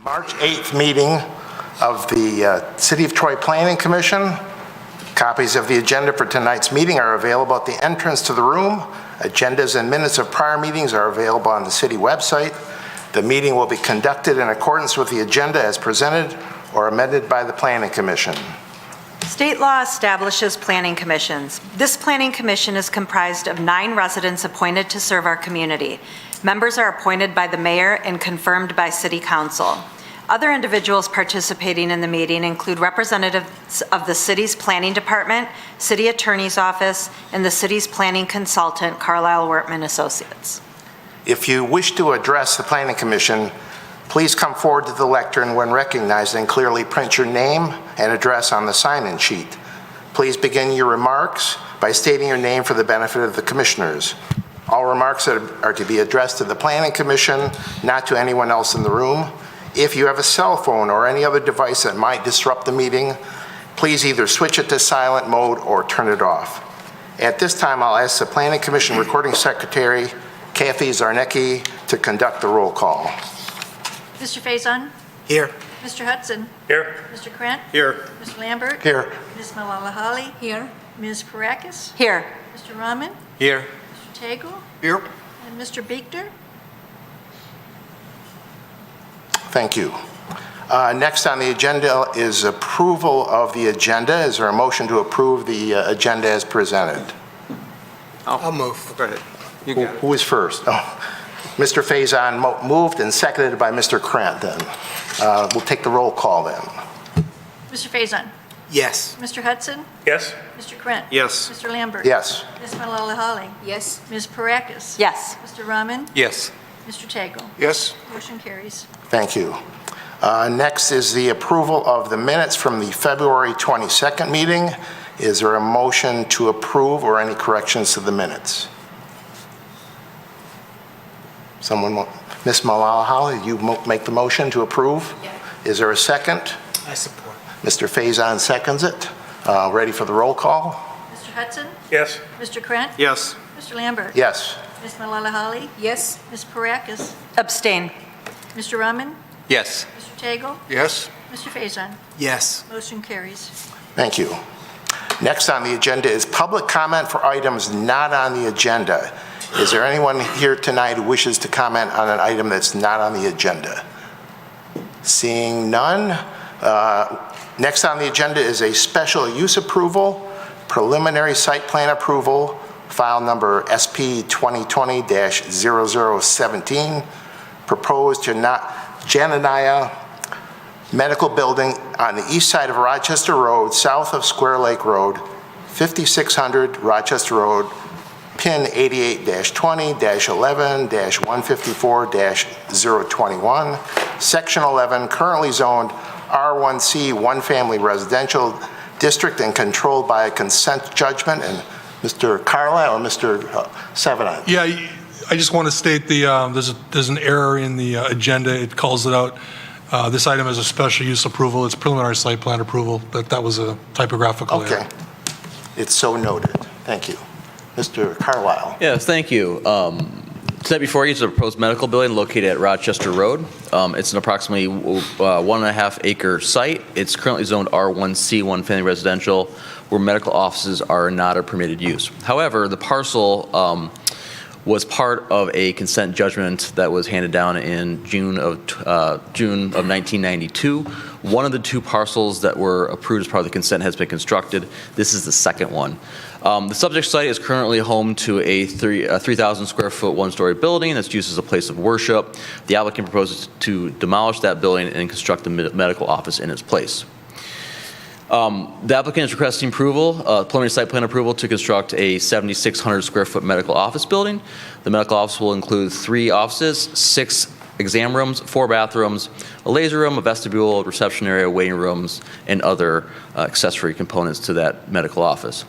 March 8th meeting of the City of Troy Planning Commission. Copies of the agenda for tonight's meeting are available at the entrance to the room. Agendas and minutes of prior meetings are available on the city website. The meeting will be conducted in accordance with the agenda as presented or amended by the Planning Commission. State law establishes planning commissions. This planning commission is comprised of 9 residents appointed to serve our community. Members are appointed by the mayor and confirmed by city council. Other individuals participating in the meeting include representatives of the city's planning department, city attorney's office, and the city's planning consultant, Carlisle Wortman Associates. If you wish to address the Planning Commission, please come forward to the lectern when recognized and clearly print your name and address on the sign-in sheet. Please begin your remarks by stating your name for the benefit of the commissioners. All remarks are to be addressed to the Planning Commission, not to anyone else in the room. If you have a cell phone or any other device that might disrupt the meeting, please either switch it to silent mode or turn it off. At this time, I'll ask the Planning Commission Recording Secretary, Kathy Zarnecki, to conduct the roll call. Mr. Faison? Here. Mr. Hudson? Here. Mr. Krent? Here. Mr. Lambert? Here. Ms. Malala-Holly? Here. Ms. Parakis? Here. Mr. Rahman? Here. Mr. Tagle? Here. And Mr. Beaver? Thank you. Next on the agenda is approval of the agenda. Is there a motion to approve the agenda as presented? I'll move. Go ahead. You got it. Who is first? Oh, Mr. Faison moved and seconded by Mr. Krent then. We'll take the roll call then. Mr. Faison? Yes. Mr. Hudson? Yes. Mr. Krent? Yes. Mr. Lambert? Yes. Ms. Malala-Holly? Yes. Ms. Parakis? Yes. Mr. Rahman? Yes. Mr. Tagle? Yes. Motion carries. Thank you. Next is the approval of the minutes from the February 22nd meeting. Is there a motion to approve or any corrections to the minutes? Someone, Ms. Malala-Holly, you make the motion to approve? Yeah. Is there a second? I support. Mr. Faison seconds it. Ready for the roll call? Mr. Hudson? Yes. Mr. Krent? Yes. Mr. Lambert? Yes. Ms. Malala-Holly? Yes. Ms. Parakis? Abstain. Mr. Rahman? Yes. Mr. Tagle? Yes. Mr. Faison? Yes. Motion carries. Thank you. Next on the agenda is public comment for items not on the agenda. Is there anyone here tonight who wishes to comment on an item that's not on the agenda? Seeing none. Next on the agenda is a special use approval, preliminary site plan approval, file number SP 2020-0017, proposed Jananiah Medical Building on the east side of Rochester Road, south of Square Lake Road, 5600 Rochester Road, PIN 88-20-11-154-021, Section 11, currently zoned R1C, one family residential district and controlled by a consent judgment. And Mr. Carlisle or Mr. Sevenant? Yeah, I just want to state there's an error in the agenda. It calls it out. This item is a special use approval. It's preliminary site plan approval. That was a typographical error. Okay. It's so noted. Thank you. Mr. Carlisle. Yes, thank you. Tonight before you is a proposed medical building located at Rochester Road. It's an approximately 1.5 acre site. It's currently zoned R1C, one family residential, where medical offices are not a permitted use. However, the parcel was part of a consent judgment that was handed down in June of 1992. One of the 2 parcels that were approved as part of the consent has been constructed. This is the second one. The subject site is currently home to a 3,000 square foot one-story building that's used as a place of worship. The applicant proposes to demolish that building and construct a medical office in its place. The applicant is requesting approval, preliminary site plan approval to construct a 7,600 square foot medical office building. The medical office will include 3 offices, 6 exam rooms, 4 bathrooms, a laser room, a vestibule, a reception area, waiting rooms, and other accessory components to that medical office.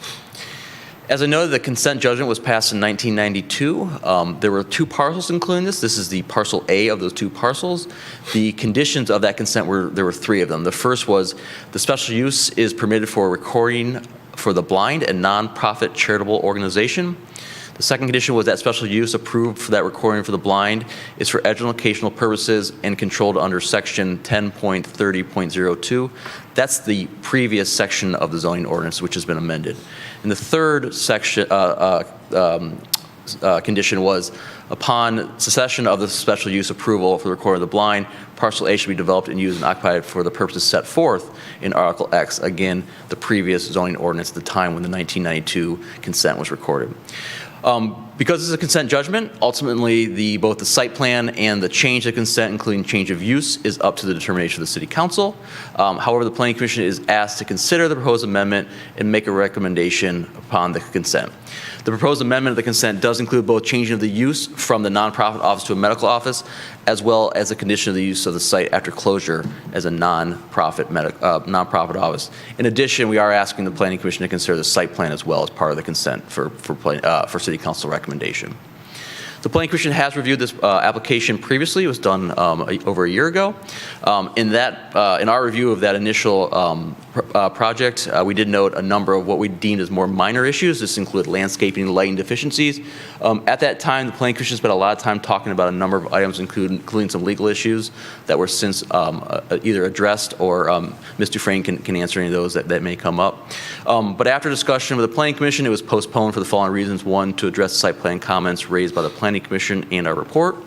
As I noted, the consent judgment was passed in 1992. There were 2 parcels including this. This is the parcel A of those 2 parcels. The conditions of that consent there were 3 of them. The first was the special use is permitted for recording for the blind and nonprofit charitable organization. The The second condition was that special use approved for that recording for the blind is for educational purposes and controlled under section 10.30.02. That's the previous section of the zoning ordinance, which has been amended. And the third section, condition was upon cessation of the special use approval for the recording of the blind, parcel A should be developed and used and occupied for the purposes set forth in Article X, again, the previous zoning ordinance at the time when the 1992 consent was recorded. Because this is a consent judgment, ultimately both the site plan and the change of consent, including change of use, is up to the determination of the City Council. However, the Planning Commission is asked to consider the proposed amendment and make a recommendation upon the consent. The proposed amendment of the consent does include both changing of the use from the nonprofit office to a medical office, as well as a condition of the use of the site after closure as a nonprofit office. In addition, we are asking the Planning Commission to consider the site plan as well as part of the consent for City Council recommendation. The Planning Commission has reviewed this application previously. It was done over a year ago. In our review of that initial project, we did note a number of what we deemed as more minor issues. This included landscaping and lighting deficiencies. At that time, the Planning Commission spent a lot of time talking about a number of items, including some legal issues that were since either addressed or Ms. Dufresne can answer any of those that may come up. But after discussion with the Planning Commission, it was postponed for the following reasons. One, to address site plan comments raised by the Planning Commission and our report,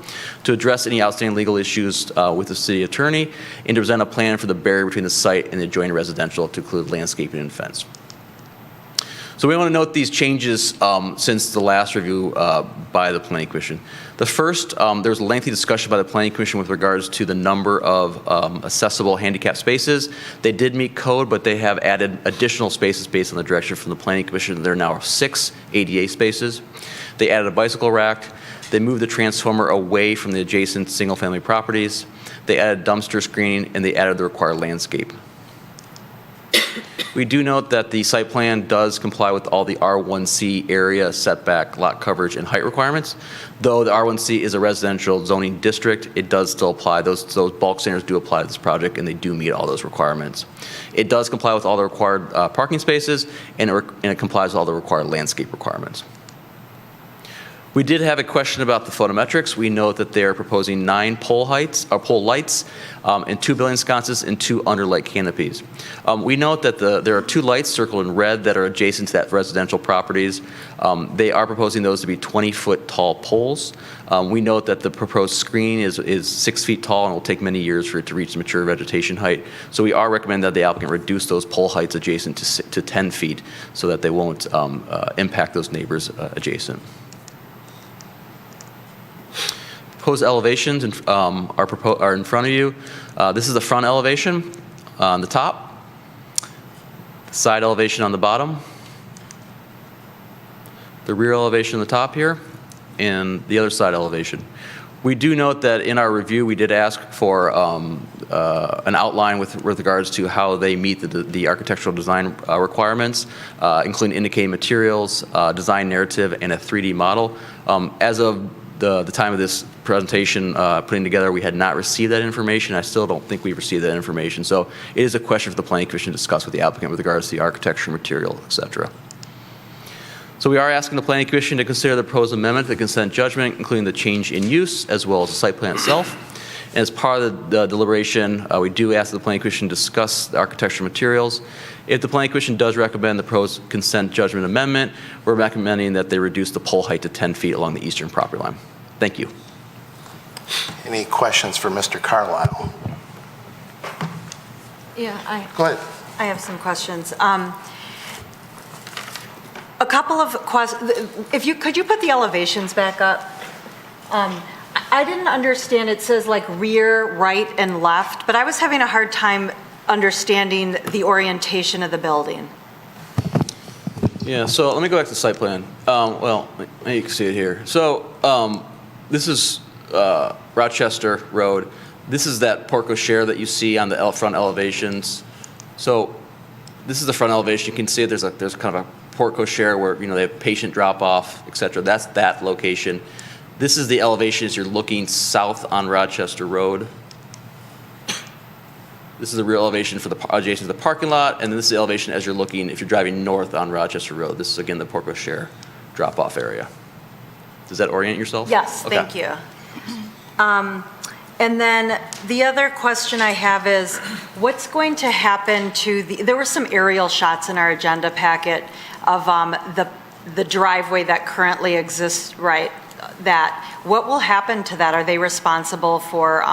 to address any outstanding legal issues with the city attorney, and to present a plan for the barrier between the site and the adjoining residential to include landscaping and fence. So we want to note these changes since the last review by the Planning Commission. The first, there was a lengthy discussion by the Planning Commission with regards to the number of accessible handicap spaces. They did meet code, but they have added additional spaces based on the direction from the Planning Commission. There are now 6 ADA spaces. They added a bicycle rack. They moved the transformer away from the adjacent single-family properties. They added dumpster screening, and they added the required landscape. We do note that the site plan does comply with all the R1C area setback, lot coverage, and height requirements. Though the R1C is a residential zoning district, it does still apply. Those bulk standards do apply to this project, and they do meet all those requirements. It does comply with all the required parking spaces, and it complies with all the required landscape requirements. We did have a question about the photometrics. We know that they are proposing 9 pole lights, and 2 building sconces and 2 underlight canopies. We note that there are 2 lights circled in red that are adjacent to that residential properties. They are proposing those to be 20-foot tall poles. We note that the proposed screen is 6 feet tall and will take many years for it to reach the mature vegetation height. So we are recommending that the applicant reduce those pole heights adjacent to 10 feet so that they won't impact those neighbors adjacent. Proposed elevations are in front of you. This is the front elevation on the top, the side elevation on the bottom, the rear elevation on the top here, and the other side elevation. We do note that in our review, we did ask for an outline with regards to how they meet the architectural design requirements, including indicating materials, design narrative, and a 3D model. As of the time of this presentation putting together, we had not received that information. I still don't think we've received that information. So it is a question for the Planning Commission to discuss with the applicant with regards to the architecture, material, et cetera. So we are asking the Planning Commission to consider the proposed amendment to the consent judgment, including the change in use as well as the site plan itself. And as part of the deliberation, we do ask the Planning Commission to discuss the architecture materials. If the Planning Commission does recommend the proposed consent judgment amendment, we're recommending that they reduce the pole height to 10 feet along the eastern property line. Thank you. Any questions for Mr. Carlisle? Yeah, Go ahead. I have some questions. A couple of questions. Could you put the elevations back up? I didn't understand. It says like rear, right, and left, but I was having a hard time understanding the orientation of the building. Yeah, so let me go back to the site plan. Well, you can see it here. So this is Rochester Road. This is that porte cochere that you see on the front elevations. So this is the front elevation. You can see there's kind of a porte cochere where they have patient drop off, et cetera. That's that location. This is the elevation as you're looking south on Rochester Road. This is the real elevation for the adjacent to the parking lot, and then this is the elevation as you're looking if you're driving north on Rochester Road. This is again the porte cochere drop-off area. Does that orient yourself? Yes, Okay. thank you. And then the other question I have is, what's going to happen to there were some aerial shots in our agenda packet of the driveway that currently exists, right? What will happen to that? Are they responsible for,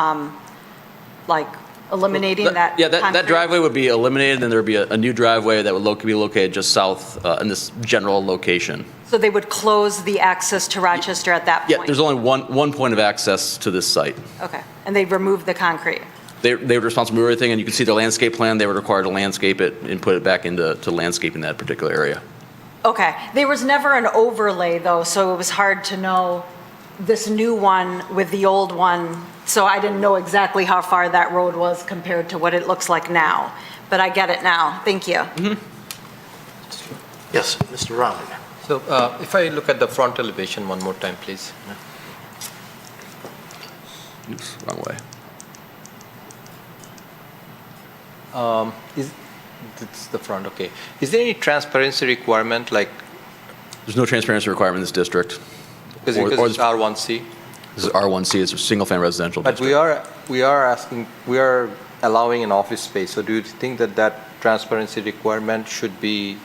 like, eliminating that? Yeah, that concrete? driveway would be eliminated, and there would be a new driveway that would be located just south in this general location. So they would close the access to Rochester at that point? Yeah, there's only one point of access to this site. Okay, and they've removed the concrete? They were responsible for everything, and you can see their landscape plan. They were required to landscape it and put it back into landscaping that particular area. Okay, there was never an overlay though, so it was hard to know this new one with the old one, so I didn't know exactly how far that road was compared to what it looks like now. But I get it now, thank you. Yes, Mr. Rahman. So if I look at the front elevation one more time, please. Oops, wrong way. It's the front, okay. Is there any transparency requirement, like, There's no transparency requirement in this district. because Or it's R1C? This is R1C, it's a single-family residential But district. we are allowing an office space, so do you think that transparency requirement should be,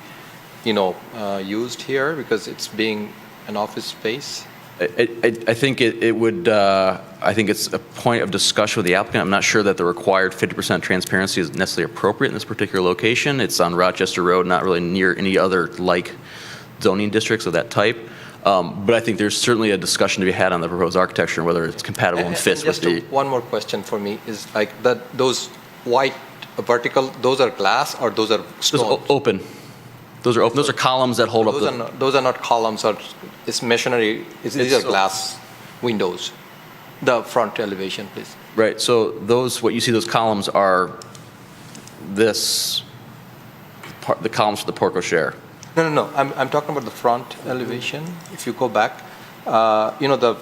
used here because it's being an office space? I think it would, I think it's a point of discussion with the applicant. I'm not sure that the required 50% transparency is necessarily appropriate in this particular location. It's on Rochester Road, not really near any other like zoning districts of that type. But I think there's certainly a discussion to be had on the proposed architecture and whether it's compatible and fits with the. One more question for me is like those white vertical, those are glass or those are stone? Open. Those are open. Those are columns that hold up the. Those are not columns, or it's masonry. These are glass windows. The front elevation, please. Right, so what you see, those columns are the columns for the porte cochere. No. I'm talking about the front elevation. If you go back, the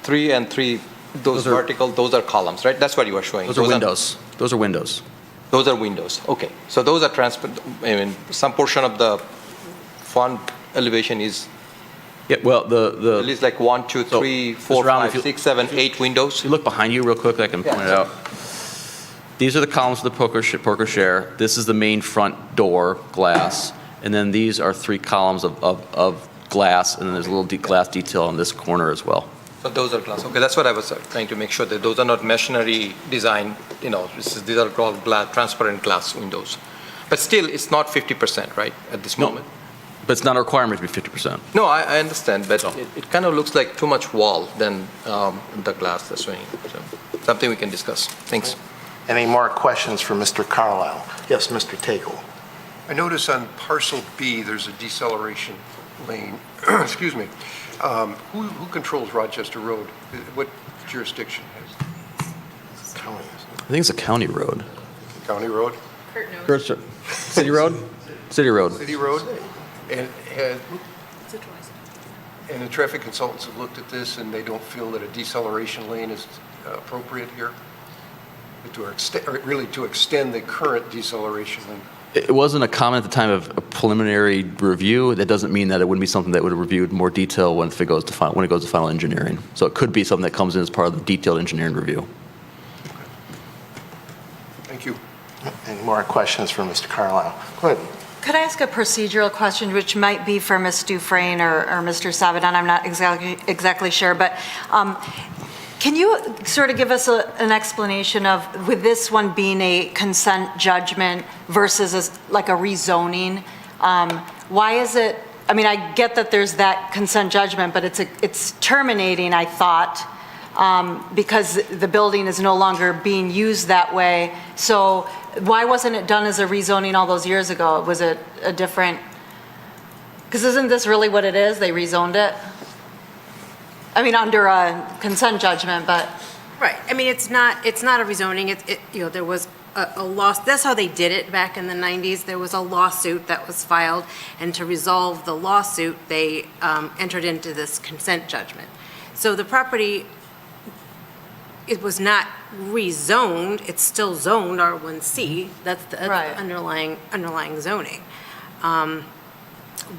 3 and 3, those are vertical, those are columns, right? That's what you are showing. Those are windows. Those are windows. Those are windows. Okay. So those are transparent. I mean, some portion of the front elevation is Yeah, well, at least like 1, 2, 3, 4, Mr. Rahman, 5, 6, 7, 8 windows. If you look behind you real quick, I can point it out. These are the columns of the porte cochere. This is the main front door, glass. And then these are 3 columns of glass, and then there's a little glass detail on this corner as well. So those are glass. Okay, that's what I was trying to make sure that those are not masonry design. These are all transparent glass windows. But still, it's not 50%, right, at this moment? But it's not a requirement to be 50%. No, I understand, but So. it kind of looks like too much wall than the glass that's showing. So something we can discuss. Thanks. Any more questions for Mr. Carlisle? Yes, Mr. Takel. I notice on parcel B, there's a deceleration lane. Excuse me. Who controls Rochester Road? What jurisdiction has County, I think it's a county road. it? County road? City road? City road. City road? And the traffic consultants have looked at this and they don't feel that a deceleration lane is appropriate here? To extend the current deceleration lane? It wasn't a comment at the time of a preliminary review. That doesn't mean that it wouldn't be something that would have reviewed in more detail when it goes to final engineering. So it could be something that comes in as part of the detailed engineering review. Thank you. Any more questions for Mr. Carlisle? Go ahead. Could I ask a procedural question, which might be for Ms. Dufresne or Mr. Sabadan? I'm not exactly sure, but can you sort of give us an explanation of, with this one being a consent judgment versus like a rezoning, why is it, I mean, I get that there's that consent judgment, but it's terminating, I thought, because the building is no longer being used that way. So why wasn't it done as a rezoning all those years ago? Was it a different, because isn't this really what it is? They rezoned it? I mean, under a consent judgment, but. Right. I mean, it's not a rezoning. There was a loss. That's how they did it back in the 90s. There was a lawsuit that was filed, and to resolve the lawsuit, they entered into this consent judgment. So the property, it was not rezoned. It's still zoned R1C. That's the Right. underlying zoning.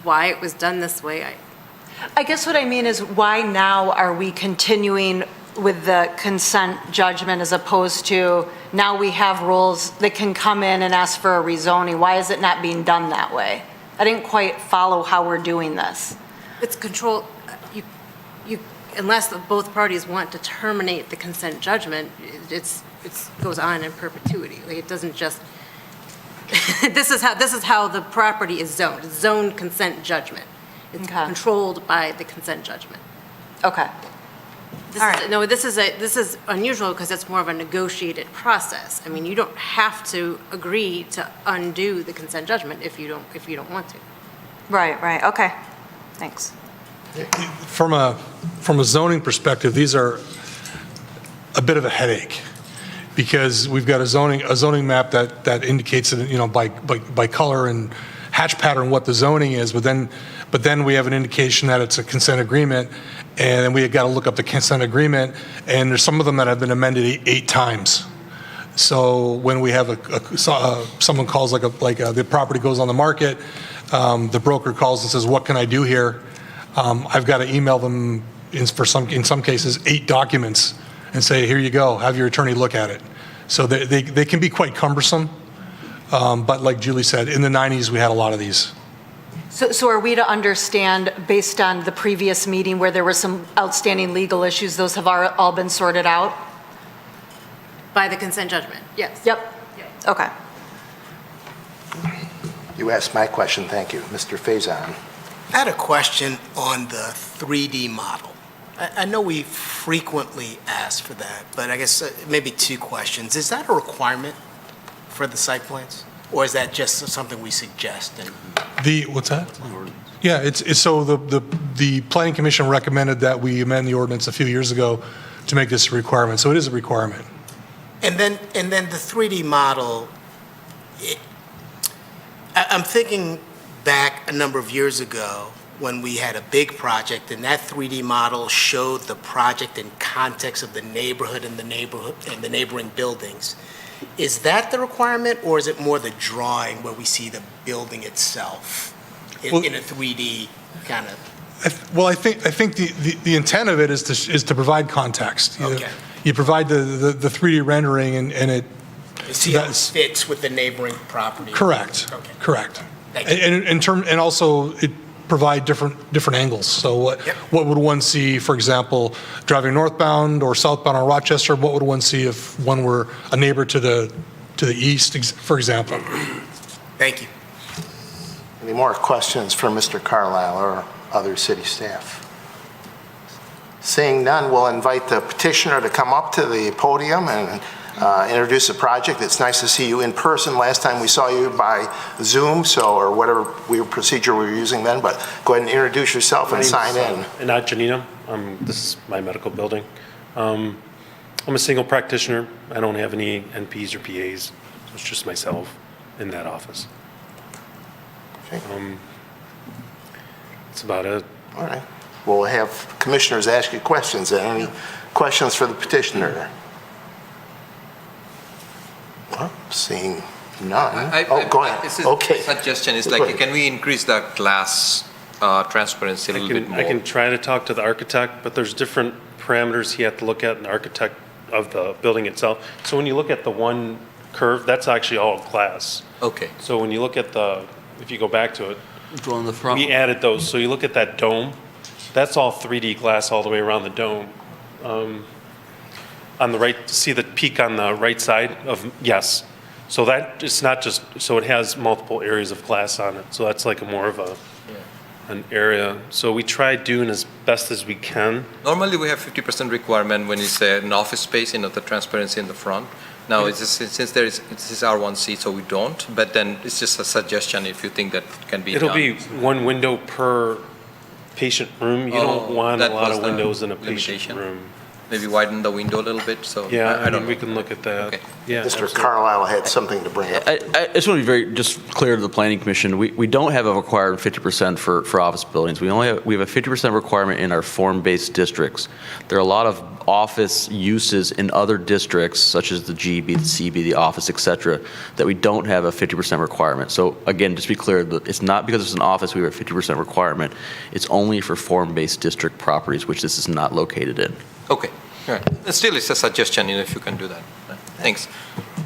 Why it was done this way, I guess what I mean is why now are we continuing with the consent judgment as opposed to now we have rules that can come in and ask for a rezoning? Why is it not being done that way? I didn't quite follow how we're doing this. It's control, unless both parties want to terminate the consent judgment, it goes on in perpetuity. Like, it doesn't just, this is how the property is zoned. It's zoned consent judgment. It's Okay. controlled by the consent judgment. Okay. All right. No, this is unusual because it's more of a negotiated process. I mean, you don't have to agree to undo the consent judgment if you don't want to. Right, okay. Thanks. From a zoning perspective, these are a bit of a headache because we've got a zoning map that indicates, by color and hatch pattern what the zoning is, but then we have an indication that it's a consent agreement, and then we have got to look up the consent agreement, and there's some of them that have been amended 8 times. So when we have someone calls the property goes on the market, the broker calls and says, "What can I do here?" I've got to email them in some cases 8 documents and say, "Here you go, have your attorney look at it." So they can be quite cumbersome. But like Julie said, in the 90s we had a lot of these. So are we to understand, based on the previous meeting where there were some outstanding legal issues, those have all been sorted out? By the consent judgment, yes. Yep. Okay. You asked my question, thank you. Mr. Faison. I had a question on the 3D model. I know we frequently ask for that, but I guess maybe 2 questions. Is that a requirement for the site plans? Or is that just something we suggest? What's that? Yeah, it's so the Planning Commission recommended that we amend the ordinance a few years ago to make this a requirement, so it is a requirement. And then the 3D model, I'm thinking back a number of years ago when we had a big project, and that 3D model showed the project in context of the neighborhood and the neighboring buildings. Is that the requirement, or is it more the drawing where we see the building itself in a 3D kind of? Well, I think the intent of it is to provide context. Okay. You provide the 3D rendering and it. See how it fits with the neighboring property. Correct. Okay. Correct. Thank you. And also it provide different angles. So what would one see, for example, driving northbound or southbound on Rochester? What would one see if one were a neighbor to the east, for example? Thank you. Any more questions for Mr. Carlisle or other city staff? Seeing none, we'll invite the petitioner to come up to the podium and introduce the project. It's nice to see you in person. Last time we saw you by Zoom, or whatever procedure we were using then, but go ahead and introduce yourself and sign in. Anat Janina. This is my medical building. I'm a single practitioner. I don't have any NPs or PAs. So it's just myself in that office. Okay. That's about it. All right. We'll have commissioners ask you questions. Any questions for the petitioner? Well, seeing none. Go ahead. Okay. Suggestion is like, can we increase the glass transparency a little bit more? I can try to talk to the architect, but there's different parameters he had to look at in the architect of the building itself. So when you look at the one curve, that's actually all glass. Okay. So when you look at if you go back to it, Draw on the front. we added those. So you look at that dome, that's all 3D glass all the way around the dome. On the right, see the peak on the right side yes. So that it's not just, so it has multiple areas of glass on it. So that's like more of an area. So we try doing as best as we can. Normally we have 50% requirement when you say an office space, the transparency in the front. Now, it's just, since this is R1C, so we don't, but then it's just a suggestion if you think that can be done. It'll be one window per patient room. You don't want a lot of windows in a patient room. maybe widen the window a little bit, so. Yeah, I don't we know. can look at that. Okay. Yeah, Mr. absolutely. Carlisle had something to bring up. I just want to be very, just clear to the planning commission, we don't have a required 50% for office buildings. We have a 50% requirement in our form-based districts. There are a lot of office uses in other districts, such as the GB, the CB, the office, et cetera, that we don't have a 50% requirement. So again, just be clear, it's not because it's an office we have a 50% requirement. It's only for form-based district properties, which this is not located in. Okay, all right. Still, it's a suggestion, if you can do that. Thanks.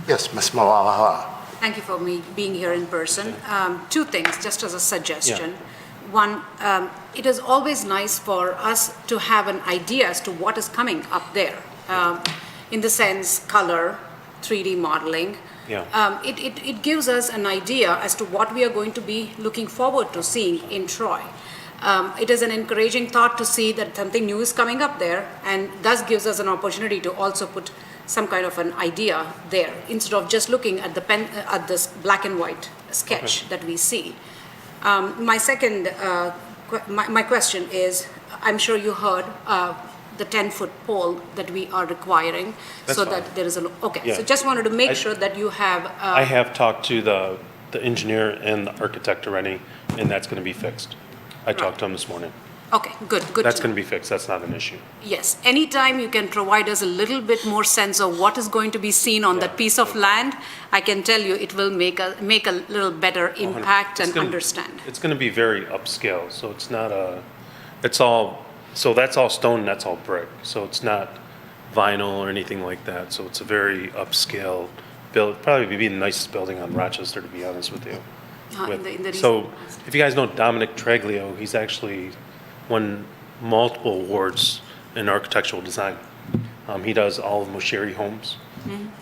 Yes, Ms. Malala. Thank you for me being here in person. Two things, just as a suggestion. One, it is always nice for us to have an idea as to what is coming up there. In the sense, color, 3D modeling. Yeah. It gives us an idea as to what we are going to be looking forward to seeing in Troy. It is an encouraging thought to see that something new is coming up there, and thus gives us an opportunity to also put some kind of an idea there, instead of just looking at at this black and white sketch that we see. My second, my question is, I'm sure you heard the 10-foot pole that we are requiring. That's so fine. that there is a, okay, Yeah. so just wanted to make sure that you have. I have talked to the engineer and the architect already, and that's going to be fixed. I talked to him this morning. Okay, good. That's to going know. to be fixed. That's not an issue. Yes, anytime you can provide us a little bit more sense of what is going to be seen on that piece of land, I can tell you it will make a little better impact It's and gonna- understand. It's going to be very upscale, so it's not it's all, so that's all stone, and that's all brick. So it's not vinyl or anything like that. So it's a very upscale build, probably be the nicest building on Rochester, to be honest with you. In the So if you guys know Dominic Treglio, he's actually won multiple awards in architectural design. He does all of Mosheri homes,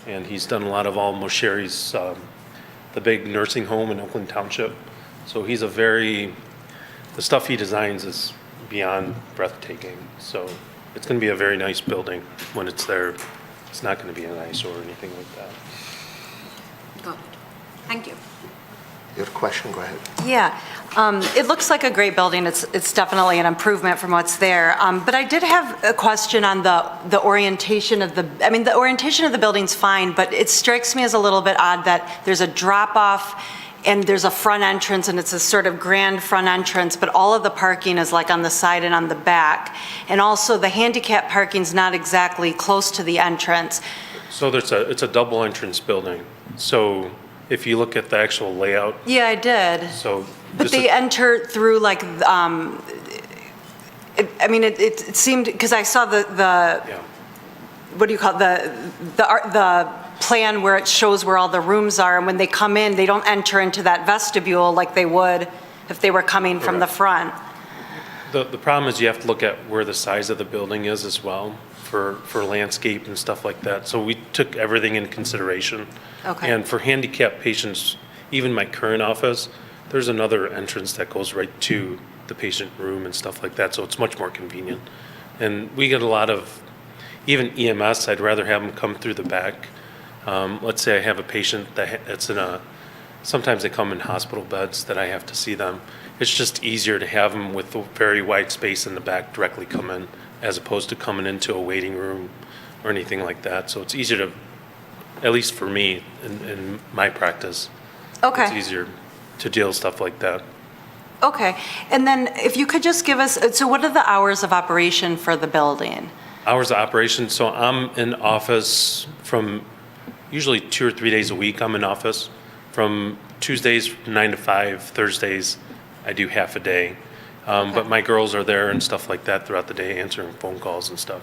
and he's done a lot of all Mosheri's, the big nursing home in Oakland Township. So he's the stuff he designs is beyond breathtaking. So it's going to be a very nice building when it's there. It's not going to be an eyesore or anything like that. Got it. Thank you. You have a question? Go ahead. Yeah, it looks like a great building. It's definitely an improvement from what's there. But I did have a question on the orientation of the orientation of the building's fine, but it strikes me as a little bit odd that there's a drop-off and there's a front entrance, and it's a sort of grand front entrance, but all of the parking is like on the side and on the back. And also the handicap parking's not exactly close to the entrance. So it's a double entrance building. So if you look at the actual layout, Yeah, I did. so. But this they is- enter through like, it seemed, because I saw the Yeah. what do you call it, the plan where it shows where all the rooms are, and when they come in, they don't enter into that vestibule like they would if they were coming from the front. The problem is you have to look at where the size of the building is as well for landscape and stuff like that. So we took everything in consideration. Okay. And for handicapped patients, even my current office, there's another entrance that goes right to the patient room and stuff like that. So it's much more convenient. And we get a lot of, even EMS, I'd rather have them come through the back. Let's say I have a patient that's sometimes they come in hospital beds that I have to see them. It's just easier to have them with a very wide space in the back directly come in, as opposed to coming into a waiting room or anything like that. So it's easier to, at least for me, in my practice, it's Okay, easier to deal with stuff like that. okay. And then if you could just give us, so what are the hours of operation for the building? Hours of operation, so I'm in office from usually 2 or 3 days a week. I'm in office from Tuesdays 9 to 5, Thursdays I do half a day. But my girls are there and stuff like that throughout the day, answering phone calls and stuff.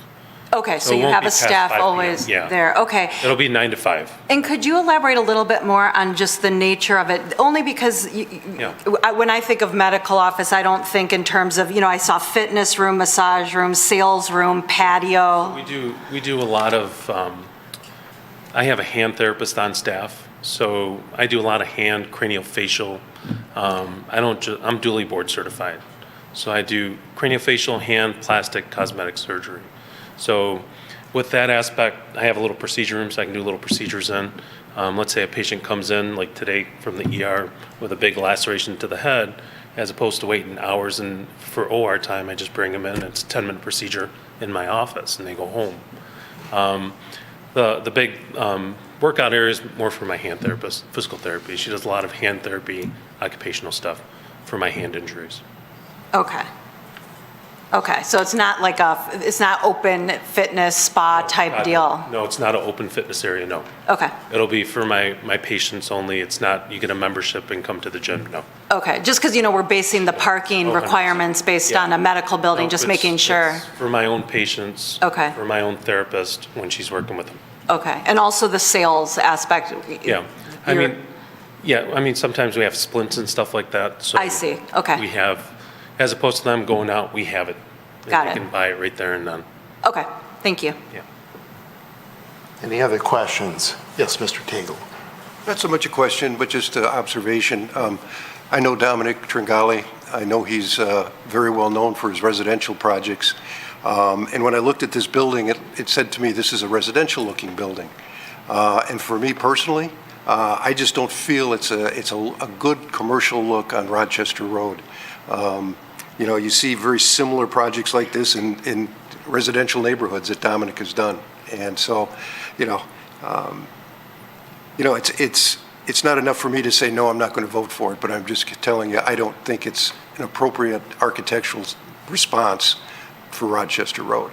Okay, so it you won't have be a past staff 5 p.m., always yeah. there, okay. It'll be 9 to 5. And could you elaborate a little bit more on just the nature of it? Only because Yeah. when I think of medical office, I don't think in terms of, I saw fitness room, massage room, sales room, patio. We do a lot of, I have a hand therapist on staff, so I do a lot of hand craniofacial. I'm dually board certified. So I do craniofacial, hand, plastic, cosmetic surgery. So with that aspect, I have a little procedure room, so I can do little procedures in. Let's say a patient comes in, like today from the ER, with a big laceration to the head, as opposed to waiting hours, and for OR time, I just bring them in. It's a 10-minute procedure, in my office, and they go home. The big workout area is more for my hand therapist, physical therapy. She does a lot of hand therapy, occupational stuff for my hand injuries. Okay. Okay, so it's not like it's not open fitness spa type deal? No, it's not an open fitness area, no. Okay, It'll be for my patients only. It's not, you get a membership and come to the gym, no. okay, just because, we're basing the parking 100%. requirements based Yeah. on a medical building, No, just it's- making sure. it's for my own patients. Okay. For my own therapist when she's working with them. Okay, and also the sales aspect? Yeah, sometimes we have splints and stuff like that, so. I see, okay. We have, as opposed to them going out, we have it. And Got it. You can buy it right there and then, Okay, thank you. yeah. Any other questions? Yes, Mr. Tagle. Not so much a question, but just an observation. I know Dominic Tringali. I know he's very well known for his residential projects. And when I looked at this building, it said to me, this is a residential-looking building. And for me personally, I just don't feel it's a good commercial look on Rochester Road. You see very similar projects like this in residential neighborhoods that Dominic has done. And so, it's not enough for me to say, no, I'm not going to vote for it, but I'm just telling you, I don't think it's an appropriate architectural response for Rochester Road.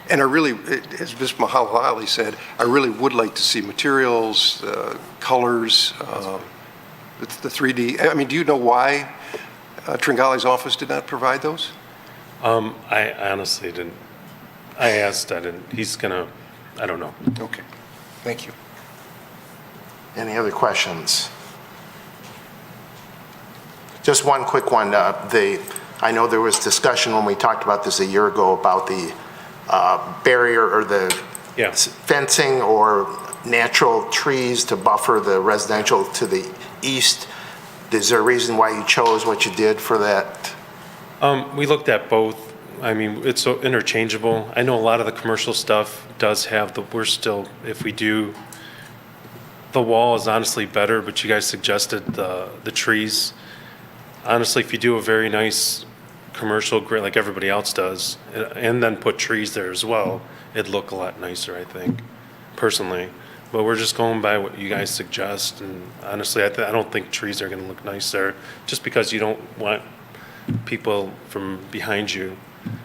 And I really, as Ms. Mahalali said, I really would like to see materials, colors, the 3D. I mean, do you know why Tringali's office did not provide those? I honestly didn't. I asked, I didn't. I don't know. Okay, thank you. Any other questions? Just one quick one. I know there was discussion when we talked about this a year ago about the barrier or the Yeah. fencing or natural trees to buffer the residential to the east. Is there a reason why you chose what you did for that? We looked at both. I mean, it's so interchangeable. I know a lot of the commercial stuff does have if we do, the wall is honestly better, but you guys suggested the trees. Honestly, if you do a very nice commercial grid like everybody else does, and then put trees there as well, it'd look a lot nicer, I think, personally. But we're just going by what you guys suggest, and honestly, I don't think trees are gonna look nice there, just because you don't want people from behind you.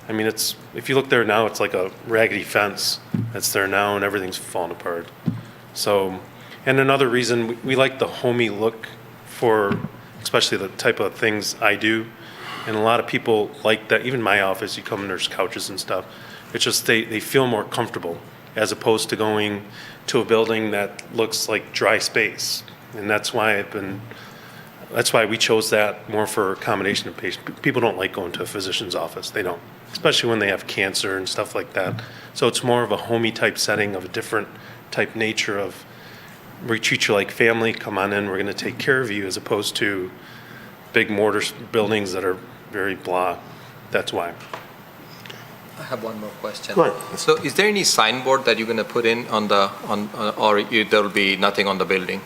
I mean, if you look there now, it's like a raggedy fence that's there now, and everything's falling apart. So, and another reason, we like the homey look for, especially the type of things I do, and a lot of people like that. Even my office, you come and there's couches and stuff. It's just they feel more comfortable as opposed to going to a building that looks like dry space. And that's why we chose that more for accommodation of patients. People don't like going to a physician's office. They don't, especially when they have cancer and stuff like that. So it's more of a homey type setting of a different type nature of we treat you like family, come on in, we're gonna take care of you, as opposed to big mortar buildings that are very blah. That's why. I have one more question. Go ahead. So is there any signboard that you're going to put in or there will be nothing on the building?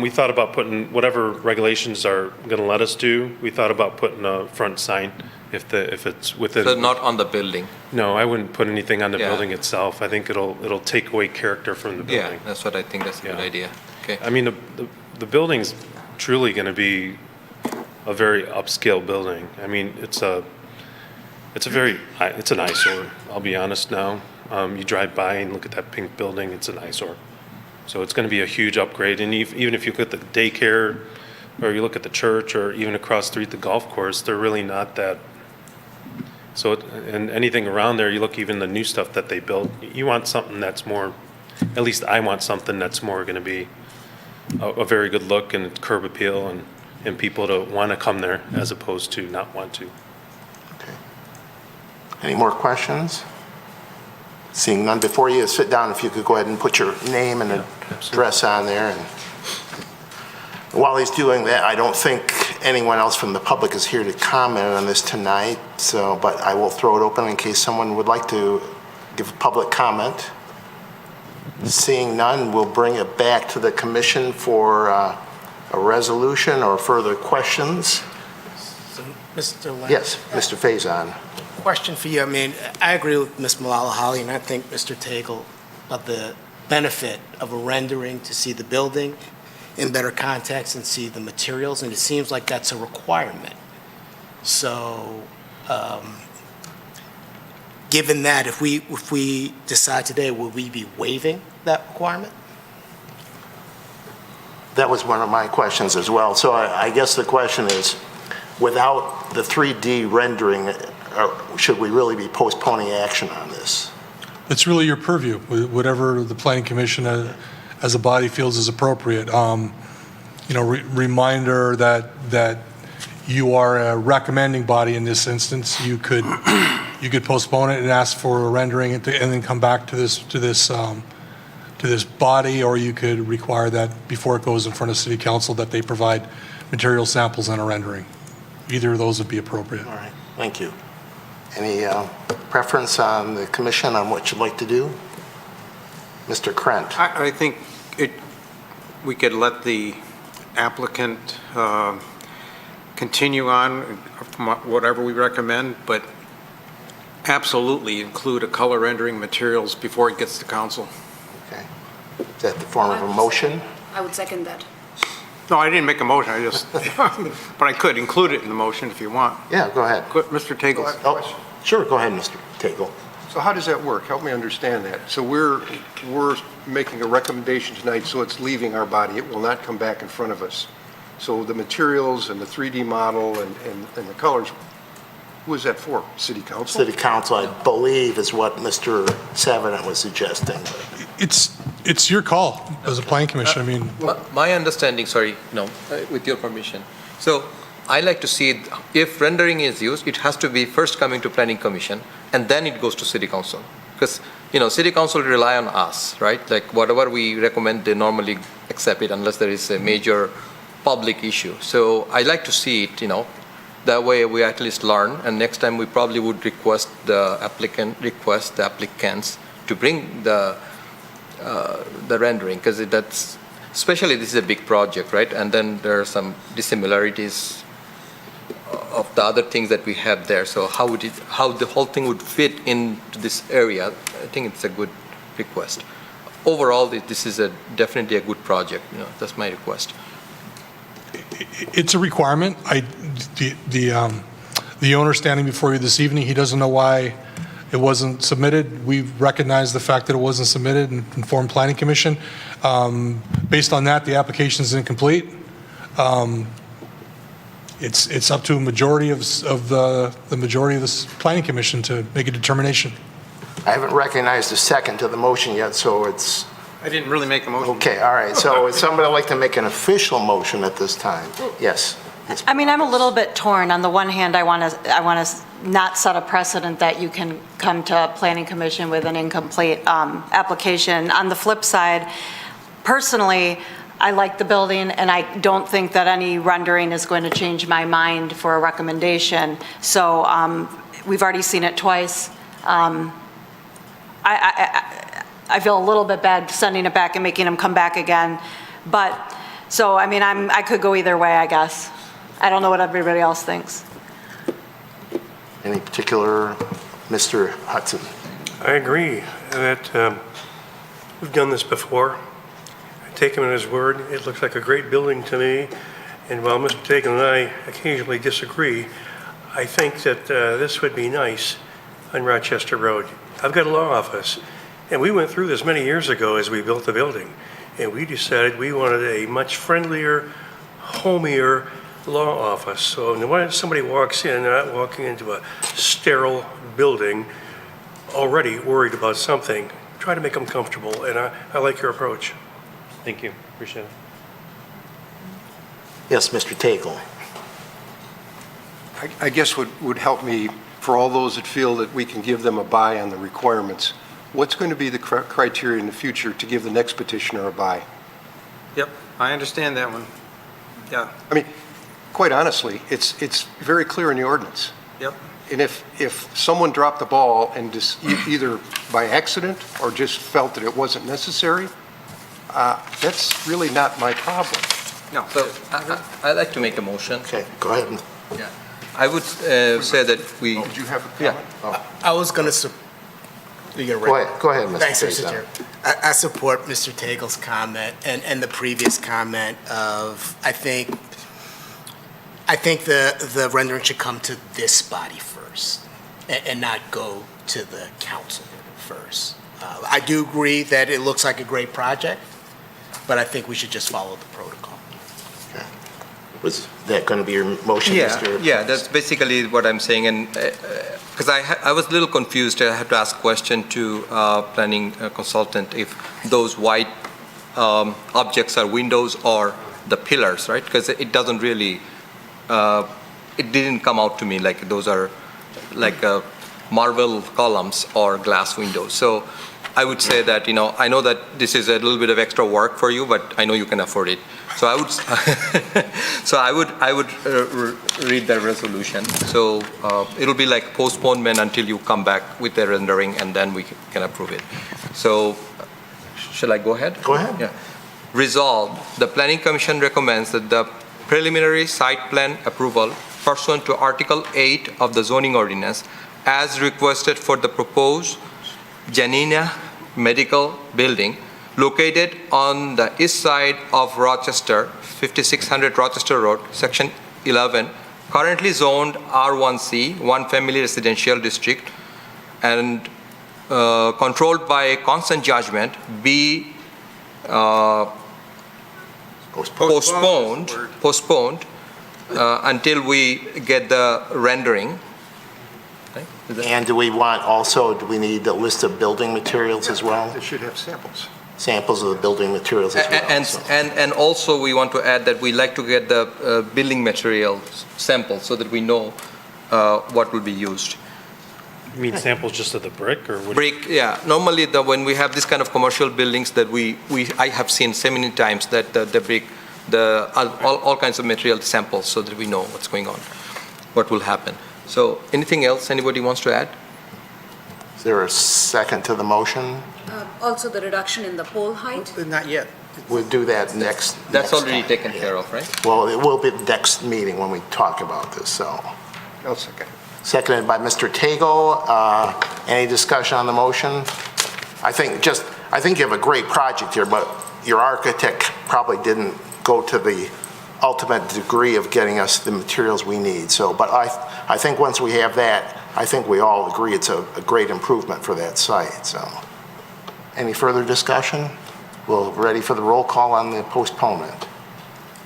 We thought about putting whatever regulations are gonna let us do. We thought about putting a front sign if it's within. So not on the building? No, I wouldn't put anything on the Yeah. building itself. I think it'll take away character from the Yeah, building. that's what I think. That's a good Yeah. idea. Okay. I mean, the building's truly gonna be a very upscale building. I mean, it's an eyesore, I'll be honest now. You drive by and look at that pink building, it's an eyesore. So it's going to be a huge upgrade, and even if you look at the daycare, or you look at the church, or even across the street, the golf course, they're really not that. So, and anything around there, you look even the new stuff that they built, you want something that's more, at least I want something that's more going to be a very good look and curb appeal, and people to want to come there as opposed to not want to. Okay. Any more questions? Seeing none before you, sit down if you could go ahead and put your name and address on there. And while he's doing that, I don't think anyone else from the public is here to comment on this tonight, but I will throw it open in case someone would like to give public comment. Seeing none, we'll bring it back to the commission for a resolution or further questions. So, Mr. Lane? Yes, Mr. Faison. Question for you. I mean, I agree with Ms. Malala-Holly, and I think Mr. Tagle of the benefit of a rendering to see the building in better context and see the materials, and it seems like that's a requirement. So, given that, if we decide today, will we be waiving that requirement? That was one of my questions as well. So I guess the question is, without the 3D rendering, should we really be postponing action on this? It's really your purview, whatever the planning commission as a body feels is appropriate. Reminder that you are a recommending body in this instance. You could postpone it and ask for a rendering and then come back to this body, or you could require that before it goes in front of City Council that they provide material samples and a rendering. Either of those would be appropriate. All right, thank you. Any preference on the commission on what you'd like to do? Mr. Krent. I think we could let the applicant continue on from whatever we recommend, but absolutely include a color rendering materials before it gets to council. Okay. Is that the form of a motion? I would second that. No, I didn't make a motion, I just, but I could include it in the motion if you want. Yeah, go ahead. Mr. Tagle. Oh, sure, go ahead, Mr. Tagle. So how does that work? Help me understand that. So we're making a recommendation tonight, so it's leaving our body. It will not come back in front of us. So the materials and the 3D model and the colors, who is that for? City Council? City Council, I believe, is what Mr. Savinon was suggesting. It's your call as a planning commission. I mean, My understanding, with your permission. So I like to see if rendering is used, it has to be first coming to planning commission and then it goes to city council. Because, city council rely on us, right? Like whatever we recommend, they normally accept it unless there is a major public issue. So I like to see it, that way we at least learn, and next time we probably would request the applicants to bring the rendering, because that's, especially this is a big project, right? And then there are some dissimilarities of the other things that we have there. So how the whole thing would fit into this area, I think it's a good request. Overall, this is definitely a good project. That's my request. it's a requirement. The owner standing before you this evening, he doesn't know why it wasn't submitted. We've recognized the fact that it wasn't submitted and informed Planning Commission. Based on that, the application is incomplete. It's up to a majority of the majority of this Planning Commission to make a determination. I haven't recognized a second to the motion yet, so it's... I didn't really make a motion. Okay, all right. So would somebody like to make an official motion at this time? Yes. I mean, I'm a little bit torn. On the one hand, I want to not set a precedent that you can come to Planning Commission with an incomplete application. On the flip side, personally, I like the building, and I don't think that any rendering is going to change my mind for a recommendation. So we've already seen it twice. I feel a little bit bad sending it back and making them come back again. But, so, I mean, I could go either way, I guess. I don't know what everybody else thinks. Any particular, Mr. Hudson? I agree that we've done this before. I take him at his word. It looks like a great building to me. And while Mr. Tagle and I occasionally disagree, I think that this would be nice on Rochester Road. I've got a law office, and we went through this many years ago as we built the building, and we decided we wanted a much friendlier, homier law office. So when somebody walks in, they're not walking into a sterile building already worried about something. Try to make them comfortable, and I like your approach. Thank you, appreciate it. Yes, Mr. Tagle. I guess what would help me, for all those that feel that we can give them a buy on the requirements, what's going to be the criteria in the future to give the next petitioner a buy? Yep, I understand that one. Yeah. I mean, quite honestly, it's very clear in the ordinance. Yep. And if someone dropped the ball and just either by accident or just felt that it wasn't necessary, that's really not my problem. No. So I'd like to make a motion. Okay, go ahead. Yeah. I would say that we. Did you have a Yeah. comment? I was going to, Go ahead, Mr. Thanks, Mr. Faison. Chair. I support Mr. Tagle's comment and the previous comment of, I think the rendering should come to this body first and not go to the council first. I do agree that it looks like a great project, but I think we should just follow the protocol. Was that going to be your motion, Mr.? Yeah, that's basically what I'm saying, and because I was a little confused, I had to ask a question to planning consultant if those white objects are windows or the pillars, right? Because it doesn't really, it didn't come out to me like those are like marble columns or glass windows. So I would say that, I know that this is a little bit of extra work for you, but I know you can afford it. So I would, I would read the resolution. So it'll be like postponement until you come back with the rendering, and then we can approve it. So, shall I go ahead? Go ahead. Yeah. Resolved, the Planning Commission recommends that the preliminary site plan approval pursuant to Article 8 of the zoning ordinance, as requested for the proposed Janina Medical Building located on the east side of Rochester, 5600 Rochester Road, Section 11, currently zoned R1C, one family residential district, and controlled by consent judgment, be postponed until we get the rendering. And do we need a list of building materials as well? They should have samples. Samples of the building materials as well. And also we want to add that we like to get the building materials samples so that we know what will be used. You mean samples just of the brick or what? Brick, yeah. Normally when we have this kind of commercial buildings that I have seen so many times that the brick, all kinds of material samples so that we know what's going on, what will happen. So anything else anybody wants to add? Is there a second to the motion? Also the reduction in the pole height. Not yet. We'll do that next. That's next already time. taken care of, right? Well, it will be the next meeting when we talk about this, so. I'll second. Seconded by Mr. Tagle. Any discussion on the motion? I think you have a great project here, but your architect probably didn't go to the ultimate degree of getting us the materials we need. So, but I think once we have that, I think we all agree it's a great improvement for that site, so. Any further discussion? We're ready for the roll call on the postponement.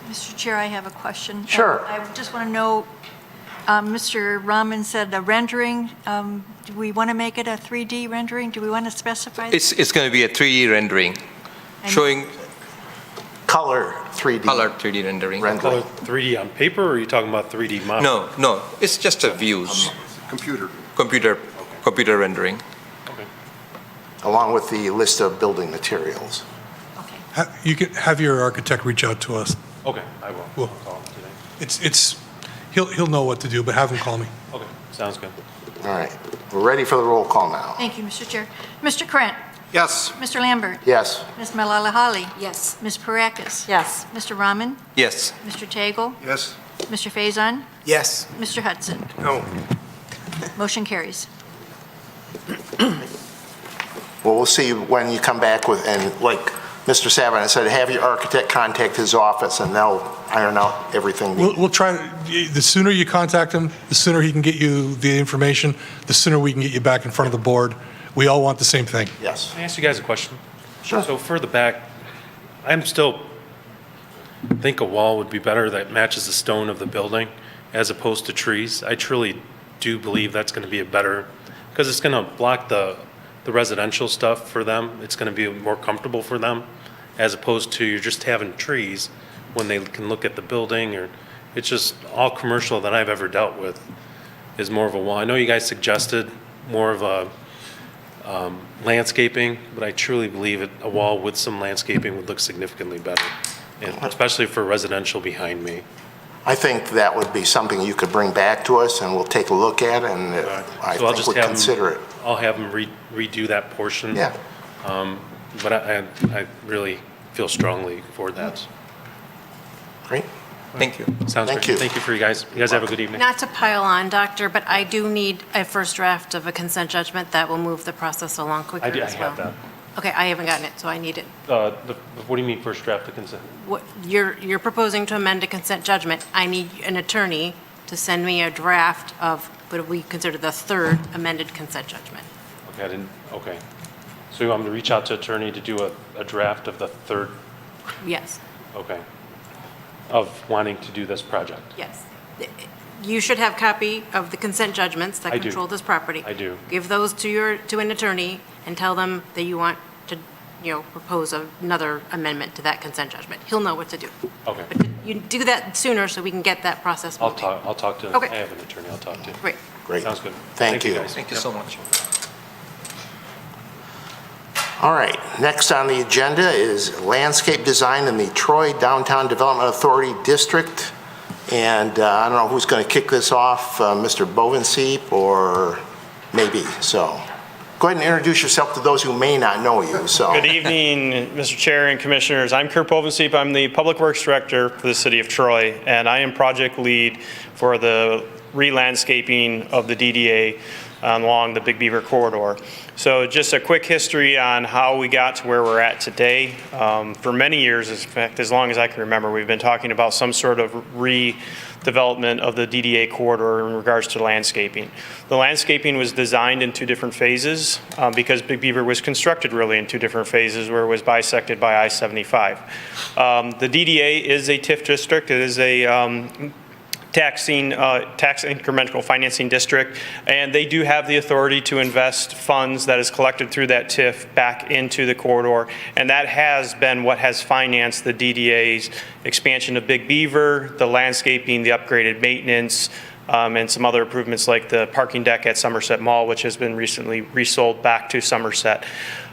Mr. Chair, I have a question. Sure. I just want to know, Mr. Rahman said the rendering, do we want to make it a 3D rendering? Do we want to specify? It's going to be a 3D rendering, showing Color 3D. color 3D rendering. Color 3D on paper, or are you talking about 3D model? No, it's just a views, Computer. computer rendering. Along with the list of building materials. Okay. You can have your architect reach out to us. Okay, I will. Well- I'll call him today. He'll know what to do, but have him call me. Okay, sounds good. All right, we're ready for the roll call now. Thank you, Mr. Chair. Mr. Krant. Yes. Mr. Lambert. Yes. Ms. Malalahali. Yes. Ms. Parakis. Yes. Mr. Rahman. Yes. Mr. Tagle. Yes. Mr. Faison. Yes. Mr. Hudson. No. Motion carries. Well, we'll see when you come back with, and like Mr. Savant said, have your architect contact his office and they'll iron out everything. We'll try, the sooner you contact him, the sooner he can get you the information, the sooner we can get you back in front of the board. We all want the same thing. Yes. Can I ask you guys a question? Sure. So further back, I'm still think a wall would be better that matches the stone of the building as opposed to trees. I truly do believe that's going to be a better, because it's going to block the residential stuff for them. It's going to be more comfortable for them as opposed to you're just having trees when they can look at the building, or it's just all commercial that I've ever dealt with is more of a wall. I know you guys suggested more of a landscaping, but I truly believe a wall with some landscaping would look significantly better, and especially for residential behind me. I think that would be something you could bring back to us and we'll take a look at it, and I So I'll think just we'd have them- consider it. I'll have them redo that portion. Yeah. But I really feel strongly for that. Great. Thank you. Sounds Thank great. you. Thank you for you guys. You guys have a good evening. Not to pile on, Doctor, but I do need a first draft of a consent judgment that will move the process along quicker I as well. have that. Okay, I haven't gotten it, so I need it. What do you mean first draft of consent? What, you're proposing to amend a consent judgment. I need an attorney to send me a draft of what we consider the third amended consent judgment. Okay, okay. So you want me to reach out to attorney to do a draft of the third, Yes, okay, of wanting to do this project? yes. You should have copy of the consent judgments that I do. control this property. I do. Give those to an attorney and tell them that you want to, propose another amendment to that consent judgment. He'll know what to do. Okay. But you do that sooner so we can get that process moving. I'll talk to, Okay. I have an attorney I'll talk to. Great. Great. Sounds good. Thank you. guys. Thank you so much. All right, next on the agenda is landscape design in the Troy Downtown Development Authority District. And I don't know who's going to kick this off, Mr. Bovenseep or maybe. So go ahead and introduce yourself to those who may not know you. So. Good evening, Mr. Chair and Commissioners. I'm Kurt Bovenseep. I'm the Public Works Director for the City of Troy, and I am project lead for the re-landscaping of the DDA along the Big Beaver corridor. So just a quick history on how we got to where we're at today. For many years, in fact, as long as I can remember, we've been talking about some sort of redevelopment of the DDA corridor in regards to landscaping. The landscaping was designed in two different phases because Big Beaver was constructed really in two different phases where it was bisected by I-75. The DDA is a TIF district. It is a tax incremental financing district, and they do have the authority to invest funds that is collected through that TIF back into the corridor, and that has been what has financed the DDA's expansion of Big Beaver, the landscaping, the upgraded maintenance, and some other improvements like the parking deck at Somerset Mall, which has been recently resold back to Somerset.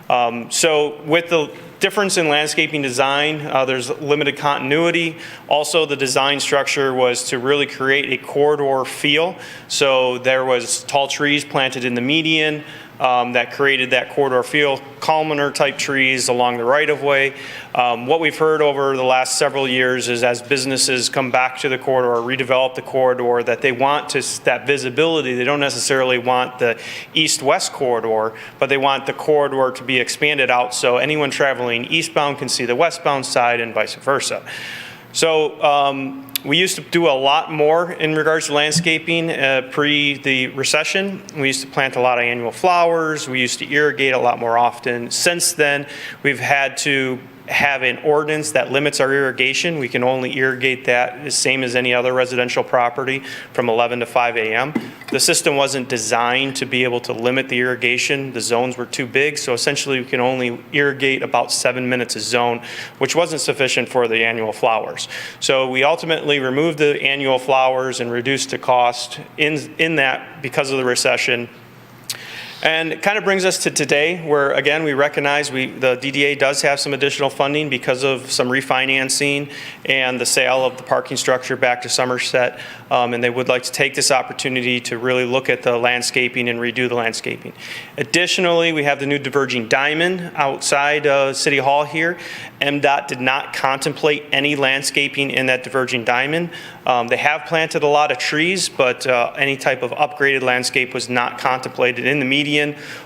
So with the difference in landscaping design, there's limited continuity. Also, the design structure was to really create a corridor feel. So there was tall trees planted in the median that created that corridor feel, columnar type trees along the right-of-way. What we've heard over the last several years is as businesses come back to the corridor, redevelop the corridor, that they want that visibility. They don't necessarily want the east-west corridor, but they want the corridor to be expanded out so anyone traveling eastbound can see the westbound side and vice versa. So we used to do a lot more in regards to landscaping pre the recession. We used to plant a lot of annual flowers. We used to irrigate a lot more often. Since then, we've had to have an ordinance that limits our irrigation. We can only irrigate that the same as any other residential property from 11 to 5 a.m. The system wasn't designed to be able to limit the irrigation. The zones were too big, so essentially we can only irrigate about 7 minutes a zone, which wasn't sufficient for the annual flowers. So we ultimately removed the annual flowers and reduced the cost in that because of the recession. And it kind of brings us to today where, again, we recognize the DDA does have some additional funding because of some refinancing and the sale of the parking structure back to Somerset. And they would like to take this opportunity to really look at the landscaping and redo the landscaping. Additionally, we have the new diverging diamond outside City Hall here. MDOT did not contemplate any landscaping in that diverging diamond. They have planted a lot of trees, but any type of upgraded landscape was not contemplated in the median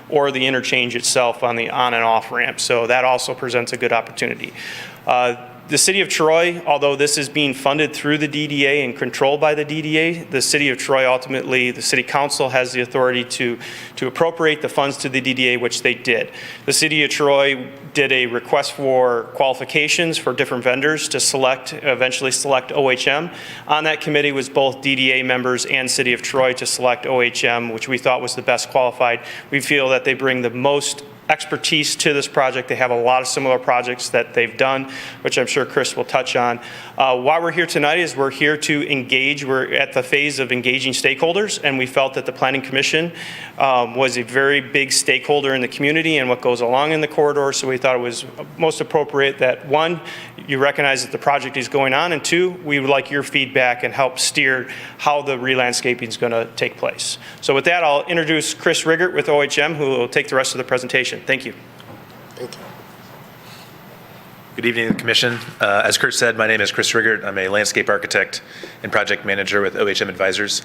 or the interchange itself on the on and off ramp. So that also presents a good opportunity. The City of Troy, although this is being funded through the DDA and controlled by the DDA, the City of Troy ultimately, the City Council has the authority to appropriate the funds to the DDA, which they did. The City of Troy did a request for qualifications for different vendors to eventually select OHM. On that committee was both DDA members and City of Troy to select OHM, which we thought was the best qualified. We feel that they bring the most expertise to this project. They have a lot of similar projects that they've done, which I'm sure Chris will touch on. Why we're here tonight is we're here to engage. We're at the phase of engaging stakeholders, and we felt that the Planning Commission was a very big stakeholder in the community and what goes along in the corridor, so we thought it was most appropriate that, one, you recognize that the project is going on, and two, we would like your feedback and help steer how the re-landscaping is going to take place. So with that, I'll introduce Chris Riggert with OHM, who will take the rest of the presentation. Thank you. Thank you. Good evening, Commission. As Kurt said, my name is Chris Riggert. I'm a landscape architect and project manager with OHM Advisors.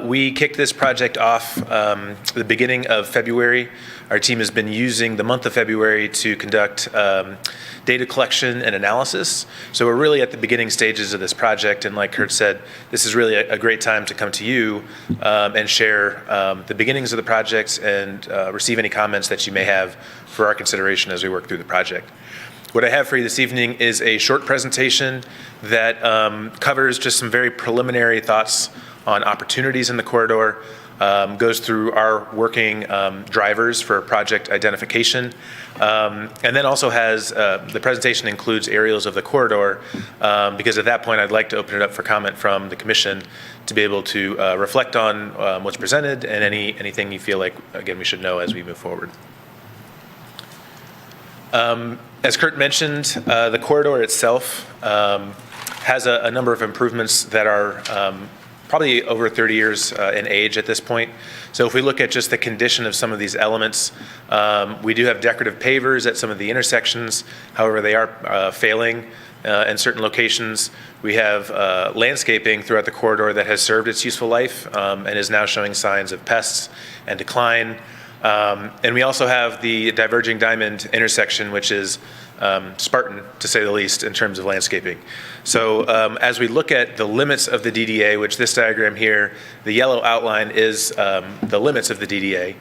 We kicked this project off the beginning of February. Our team has been using the month of February to conduct data collection and analysis. So we're really at the beginning stages of this project, and like Kurt said, this is really a great time to come to you and share the beginnings of the project and receive any comments that you may have for our consideration as we work through the project. What I have for you this evening is a short presentation that covers just some very preliminary thoughts on opportunities in the corridor, goes through our working drivers for project identification, and then also has, the presentation includes aerials of the corridor, because at that point I'd like to open it up for comment from the Commission to be able to reflect on what's presented and anything you feel like, again, we should know as we move forward. As Kurt mentioned, the corridor itself has a number of improvements that are probably over 30 years in age at this point. So if we look at just the condition of some of these elements, we do have decorative pavers at some of the intersections. However, they are failing in certain locations. We have landscaping throughout the corridor that has served its useful life and is now showing signs of pests and decline. And we also have the diverging diamond intersection, which is Spartan, to say the least, in terms of landscaping. So as we look at the limits of the DDA, which this diagram here, the yellow outline is the limits of the DDA.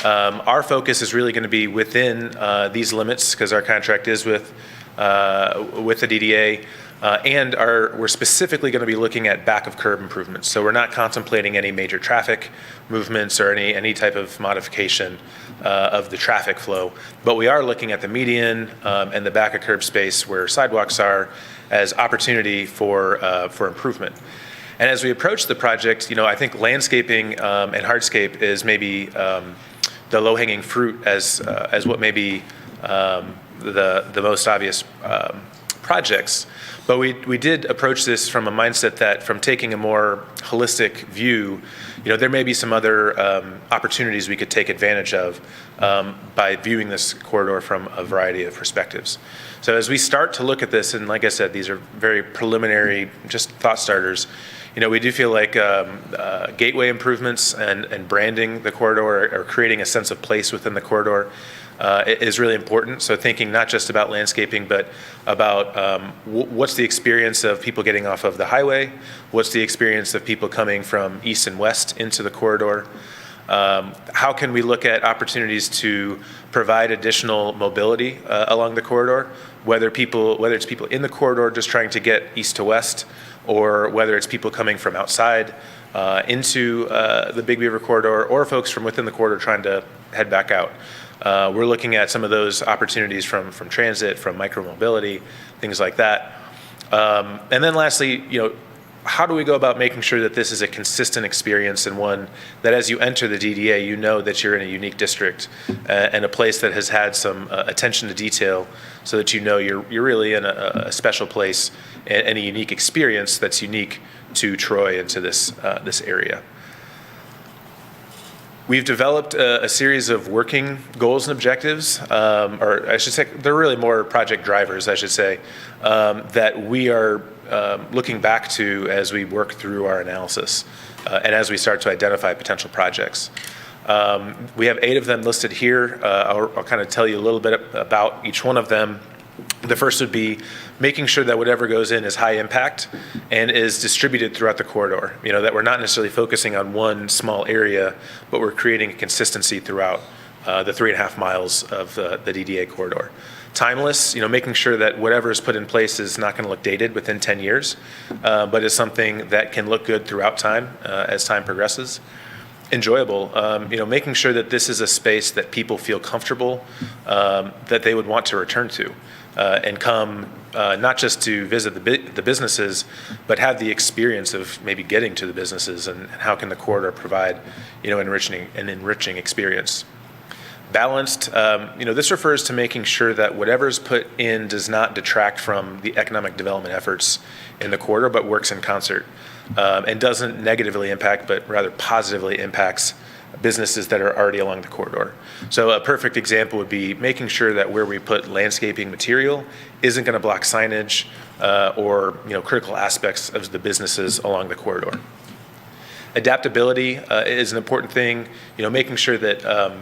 Our focus is really going to be within these limits, because our contract is with the DDA. And we're specifically going to be looking at back of curb improvements. So we're not contemplating any major traffic movements or any type of modification of the traffic flow. But we are looking at the median and the back of curb space where sidewalks are as opportunity for improvement. And as we approach the project, I think landscaping and hardscape is maybe the low-hanging fruit as what may be the most obvious projects. But we did approach this from a mindset that from taking a more holistic view, there may be some other opportunities we could take advantage of by viewing this corridor from a variety of perspectives. So as we start to look at this, and like I said, these are very preliminary, just thought starters, we do feel like gateway improvements and branding the corridor or creating a sense of place within the corridor is really important. So thinking not just about landscaping, but about what's the experience of people getting off of the highway, what's the experience of people coming from east and west into the corridor, how can we look at opportunities to provide additional mobility along the corridor, whether it's people in the corridor just trying to get east to west, or whether it's people coming from outside into the Big Beaver corridor, or folks from within the corridor trying to head back out. We're looking at some of those opportunities from transit, from micromobility, things like that. And then lastly, how do we go about making sure that this is a consistent experience and one that as you enter the DDA, you know that you're in a unique district and a place that has had some attention to detail so that you're really in a special place and a unique experience that's unique to Troy and to this area. We've developed a series of working goals and objectives, or I should say, they're really more project drivers, I should say, that we are looking back to as we work through our analysis and as we start to identify potential projects. We have 8 of them listed here. I'll kind of tell you a little bit about each one of them. The first would be making sure that whatever goes in is high impact and is distributed throughout the corridor. That we're not necessarily focusing on one small area, but we're creating a consistency throughout the 3.5 miles of the DDA corridor. Timeless, making sure that whatever is put in place is not going to look dated within 10 years, but is something that can look good throughout time as time progresses. Enjoyable, making sure that this is a space that people feel comfortable, that they would want to return to. And come not just to visit the businesses, but have the experience of maybe getting to the businesses and how can the corridor provide, an enriching experience. Balanced, this refers to making sure that whatever's put in does not detract from the economic development efforts in the corridor, but works in concert and doesn't negatively impact, but rather positively impacts businesses that are already along the corridor. So a perfect example would be making sure that where we put landscaping material isn't going to block signage or critical aspects of the businesses along the corridor. Adaptability is an important thing, making sure that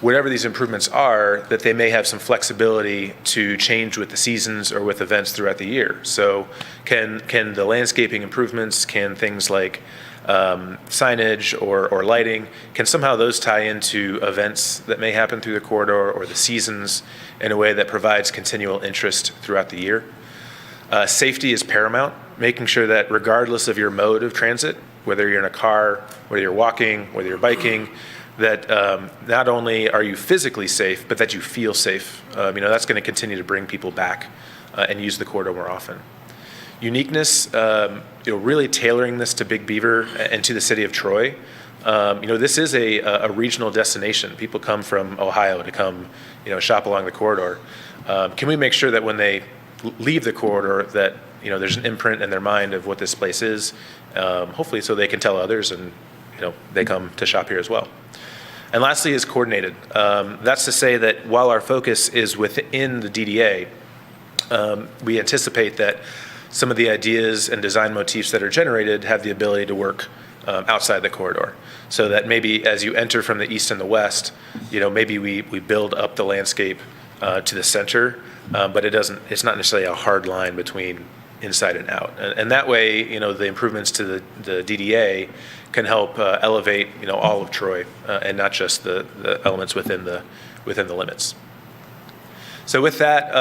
whatever these improvements are, that they may have some flexibility to change with the seasons or with events throughout the year. So can the landscaping improvements, can things like signage or lighting, can somehow those tie into events that may happen through the corridor or the seasons in a way that provides continual interest throughout the year? Safety is paramount, making sure that regardless of your mode of transit, whether you're in a car, whether you're walking, whether you're biking, that not only are you physically safe, but that you feel safe. That's going to continue to bring people back and use the corridor more often. Uniqueness, really tailoring this to Big Beaver and to the city of Troy. This is a regional destination. People come from Ohio to come, shop along the corridor. Can we make sure that when they leave the corridor that, there's an imprint in their mind of what this place is, hopefully so they can tell others and, they come to shop here as well. And lastly is coordinated. That's to say that while our focus is within the DDA, we anticipate that some of the ideas and design motifs that are generated have the ability to work outside the corridor. So that maybe as you enter from the east and the west, maybe we build up the landscape to the center, but it's not necessarily a hard line between inside and out. And that way, the improvements to the DDA can help elevate, all of Troy and not just the elements within the limits. So with that,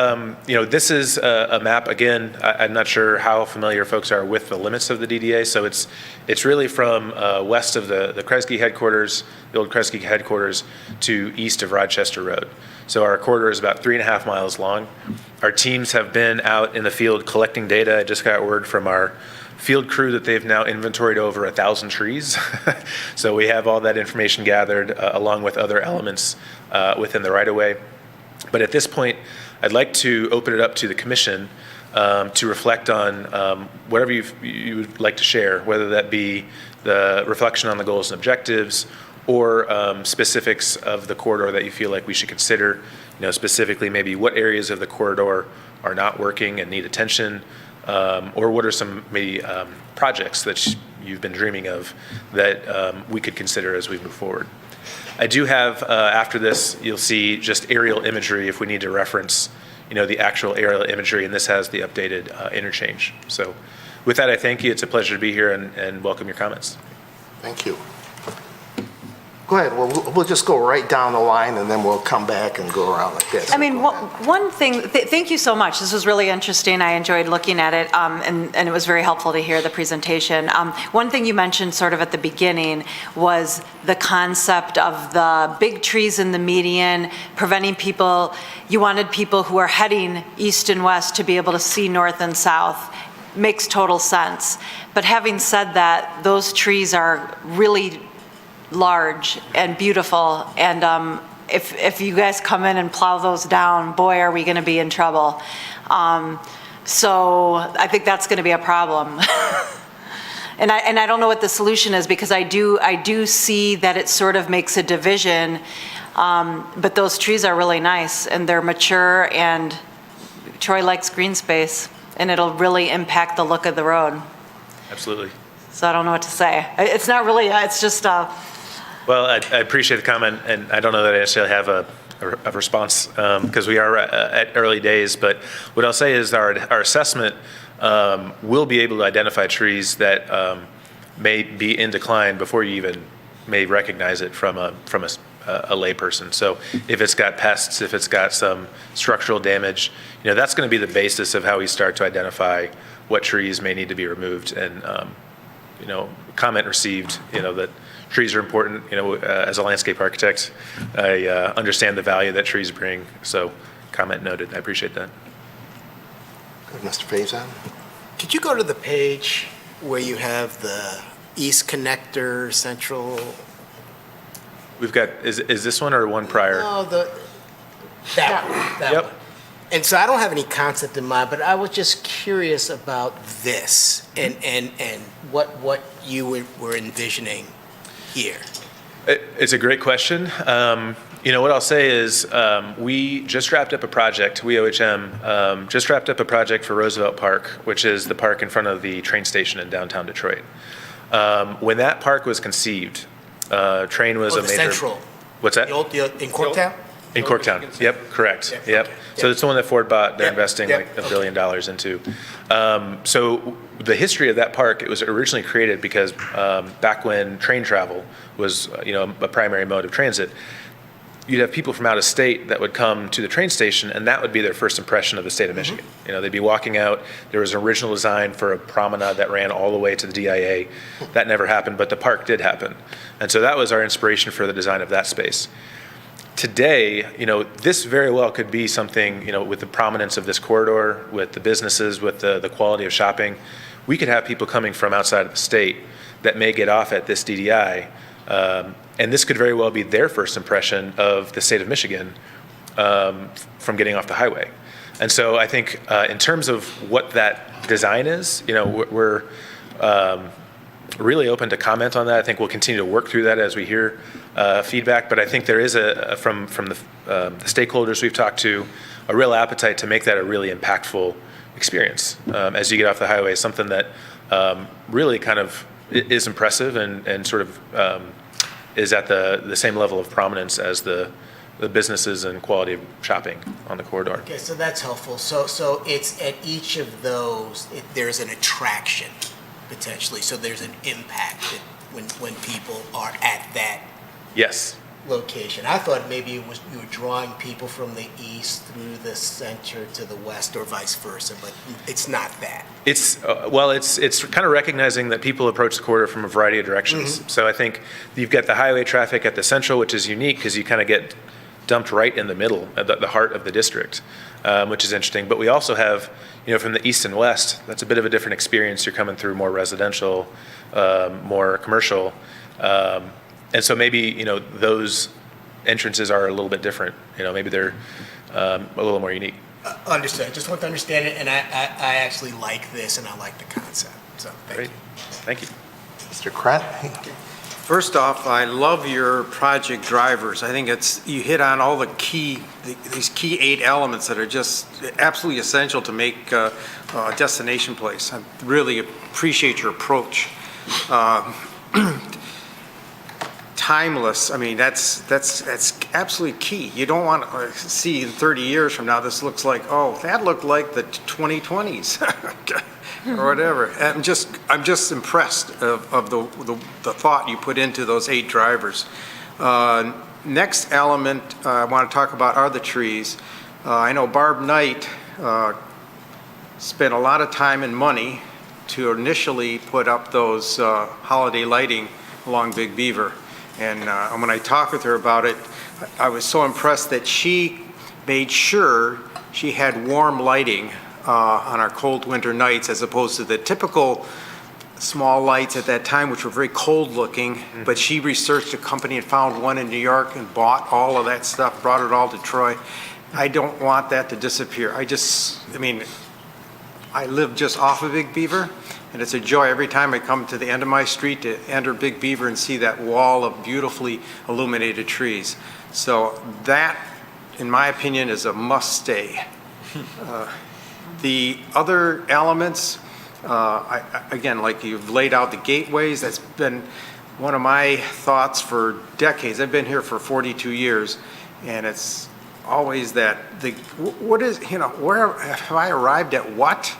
this is a map. Again, I'm not sure how familiar folks are with the limits of the DDA. So it's really from west of the Kresge headquarters, the old Kresge headquarters, to east of Rochester Road. So our corridor is about 3.5 miles long. Our teams have been out in the field collecting data. I just got word from our field crew that they've now inventoried over 1,000 trees. So we have all that information gathered along with other elements within the right-of-way. But at this point, I'd like to open it up to the commission to reflect on whatever you would like to share, whether that be the reflection on the goals and objectives or specifics of the corridor that you feel like we should consider, specifically maybe what areas of the corridor are not working and need attention, or what are some maybe projects that you've been dreaming of that we could consider as we move forward. I do have, after this, you'll see just aerial imagery if we need to reference, the actual aerial imagery, and this has the updated interchange. So with that, I thank you. It's a pleasure to be here and welcome your comments. Thank you. Go ahead. We'll just go right down the line, and then we'll come back and go around like this. I mean, one thing, thank you so much. This was really interesting. I enjoyed looking at it, and it was very helpful to hear the presentation. One thing you mentioned sort of at the beginning was the concept of the big trees in the median, preventing people, you wanted people who are heading east and west to be able to see north and south. Makes total sense. But having said that, those trees are really large and beautiful, and if you guys come in and plow those down, boy, are we going to be in trouble. So I think that's going to be a problem. And I don't know what the solution is, because I do see that it sort of makes a division, but those trees are really nice and they're mature, and Troy likes green space, and it'll really impact the look of the road. Absolutely. So I don't know what to say. It's not really, it's just Well, I appreciate the comment, and I don't know that I necessarily have a response because we are at early days. But what I'll say is our assessment will be able to identify trees that may be in decline before you even may recognize it from a layperson. So if it's got pests, if it's got some structural damage, that's going to be the basis of how we start to identify what trees may need to be removed. And comment received, that trees are important. As a landscape architect, I understand the value that trees bring. So, comment noted. I appreciate that. Good, Mr. Faison. Could you go to the page where you have the East Connector, Central? We've got, is this one or one prior? No, that Yep. one. And so I don't have any concept in mind, but I was just curious about this and what you were envisioning here. It's a great question. What I'll say is we just wrapped up a project, we OHM, just wrapped up a project for Roosevelt Park, which is the park in front of the train station in downtown Detroit. When that park was conceived, train was a the major... Central. What's that? In Corktown? In Corktown, yep, correct, Yeah, yep. okay. So it's the one that Ford bought, they're Yep, investing yep, like $1 billion into. So the history of that park, it was originally created because back when train travel was, a primary mode of transit, you'd have people from out of state that would come to the train station, and that would be their first impression of the state of Michigan. They'd be walking out, there was an original design for a promenade that ran all the way to the DIA. That never happened, but the park did happen. And so that was our inspiration for the design of that space. Today, this very well could be something, with the prominence of this corridor, with the businesses, with the quality of shopping, we could have people coming from outside of the state that may get off at this DDI, and this could very well be their first impression of the state of Michigan from getting off the highway. And so I think in terms of what that design is, we're really open to comment on that. I think we'll continue to work through that as we hear feedback. But I think there is from the stakeholders we've talked to, a real appetite to make that a really impactful experience as you get off the highway. Something that really kind of is impressive and sort of is at the same level of prominence as the businesses and quality of shopping on the corridor. Okay, so that's helpful. So it's at each of those, there's an attraction potentially. So there's an impact when people are at that Yes. location. I thought maybe it was you were drawing people from the east through the center to the west or vice versa, but it's not that. It's it's kind of recognizing that people approach the corridor from a variety of directions. So I think you've got the highway traffic at the central, which is unique because you kind of get dumped right in the middle, at the heart of the district, which is interesting. But we also have, from the east and west, that's a bit of a different experience. You're coming through more residential, more commercial. And so maybe, those entrances are a little bit different. Maybe they're a little more unique. Understood. I just want to understand it, and I actually like this, and I like the concept. So thank you. Thank you. Mr. Krent? First off, I love your project drivers. I think you hit on all these key 8 elements that are just absolutely essential to make a destination place. I really appreciate your approach. Timeless, I mean, that's absolutely key. You don't want to see in 30 years from now, this looks like, oh, that looked like the 2020s or whatever. I'm just impressed of the thought you put into those 8 drivers. Next element I want to talk about are the trees. I know Barb Knight spent a lot of time and money to initially put up those holiday lighting along Big Beaver. And when I talked with her about it, I was so impressed that she made sure she had warm lighting on our cold winter nights as opposed to the typical small lights at that time, which were very cold looking. But she researched a company and found one in New York and bought all of that stuff, brought it all to Troy. I don't want that to disappear. I live just off of Big Beaver. And it's a joy every time I come to the end of my street to enter Big Beaver and see that wall of beautifully illuminated trees. So that, in my opinion, is a must-stay. The other elements, again, like you've laid out the gateways, that's been one of my thoughts for decades. I've been here for 42 years, and it's always that, where have I arrived at what?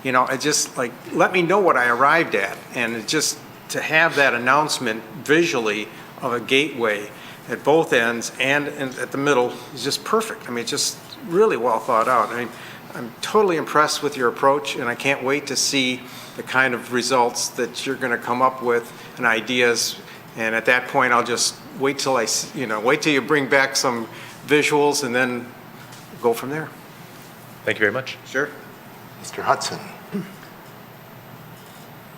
It just let me know what I arrived at. And it just to have that announcement visually of a gateway at both ends and at the middle is just perfect. It's just really well thought out. I'm totally impressed with your approach, and I can't wait to see the kind of results that you're going to come up with and ideas. And at that point, I'll just wait till wait till you bring back some visuals and then go from there. Thank you very much. Sure. Mr. Hudson?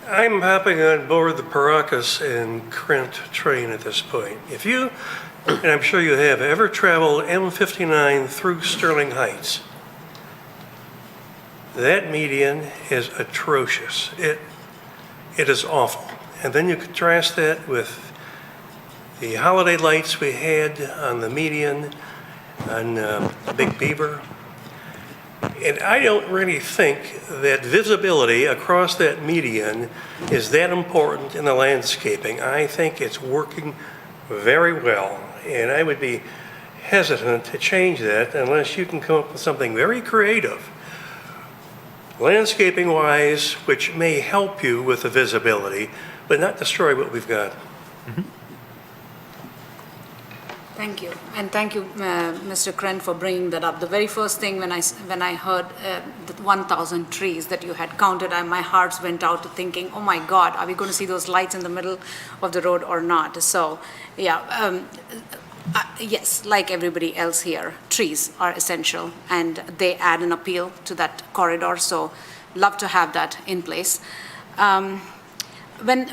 I'm hopping on board the Paracas and Krent train at this point. If you, and I'm sure you have, ever traveled M59 through Sterling Heights, that median is atrocious. It is awful. And then you contrast that with the holiday lights we had on the median on Big Beaver. And I don't really think that visibility across that median is that important in the landscaping. I think it's working very well, and I would be hesitant to change that unless you can come up with something very creative, landscaping-wise, which may help you with the visibility, but not destroy what we've got. Thank you, and thank you, Mr. Kren, for bringing that up. The very first thing when I heard the 1,000 trees that you had counted, my heart went out to thinking, oh my God, are we going to see those lights in the middle of the road or not? So, yeah, yes, like everybody else here, trees are essential, and they add an appeal to that corridor. So, love to have that in place. When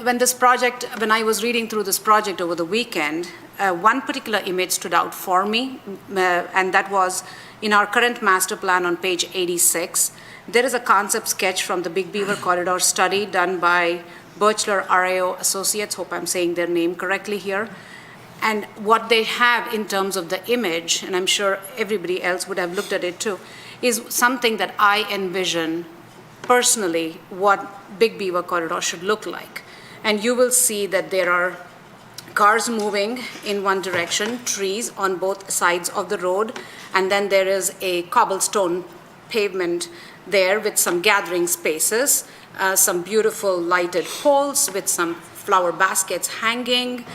I was reading through this project over the weekend, one particular image stood out for me, and that was in our current master plan on page 86. There is a concept sketch from the Big Beaver Corridor study done by Birchler RAO Associates, hope I'm saying their name correctly here. And what they have in terms of the image, and I'm sure everybody else would have looked at it too, is something that I envision personally what Big Beaver Corridor should look like. And you will see that there are cars moving in one direction, trees on both sides of the road, and then there is a cobblestone pavement there with some gathering spaces, some beautiful lighted poles with some flower baskets hanging.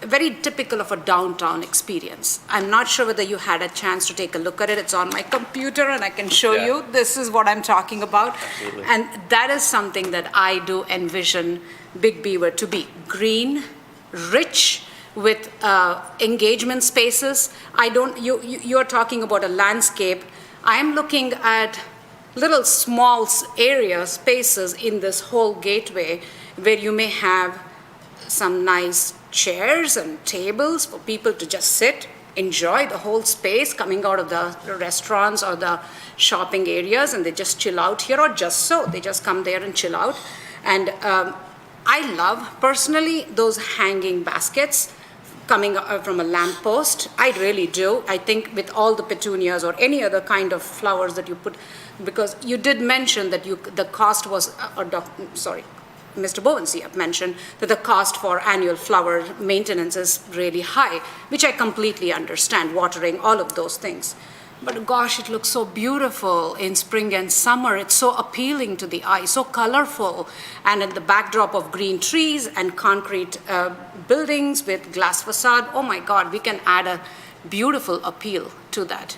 Very typical of a downtown experience. I'm not sure whether you had a chance to take a look at it. It's on my computer and I can show you. This is what I'm talking about. Absolutely. And that is something that I do envision Big Beaver to be. Green, rich, with engagement spaces. You're talking about a landscape. I'm looking at little small area spaces in this whole gateway where you may have some nice chairs and tables for people to just sit, enjoy the whole space coming out of the restaurants or the shopping areas, and they just chill out here, or just so they just come there and chill out. And I love personally those hanging baskets coming from a lamppost. I really do. I think with all the petunias or any other kind of flowers that you put, because you did mention that the cost was, Mr. Bovensieff mentioned that the cost for annual flower maintenance is really high, which I completely understand, watering, all of those things. But gosh, it looks so beautiful in spring and summer. It's so appealing to the eye, so colorful. And at the backdrop of green trees and concrete buildings with glass facade, oh my God, we can add a beautiful appeal to that.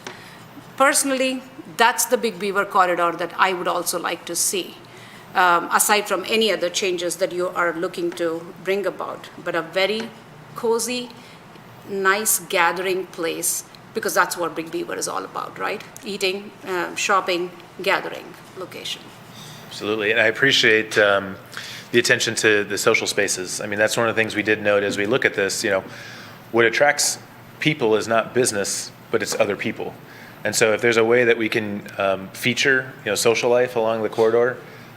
Personally, that's the Big Beaver Corridor that I would also like to see. Aside from any other changes that you are looking to bring about, but a very cozy, nice gathering place, because that's what Big Beaver is all about, right? Eating, shopping, gathering location. Absolutely, and I appreciate the attention to the social spaces. I mean, that's one of the things we did note as we look at this. What attracts people is not business, but it's other people. And so if there's a way that we can feature, social life along the corridor,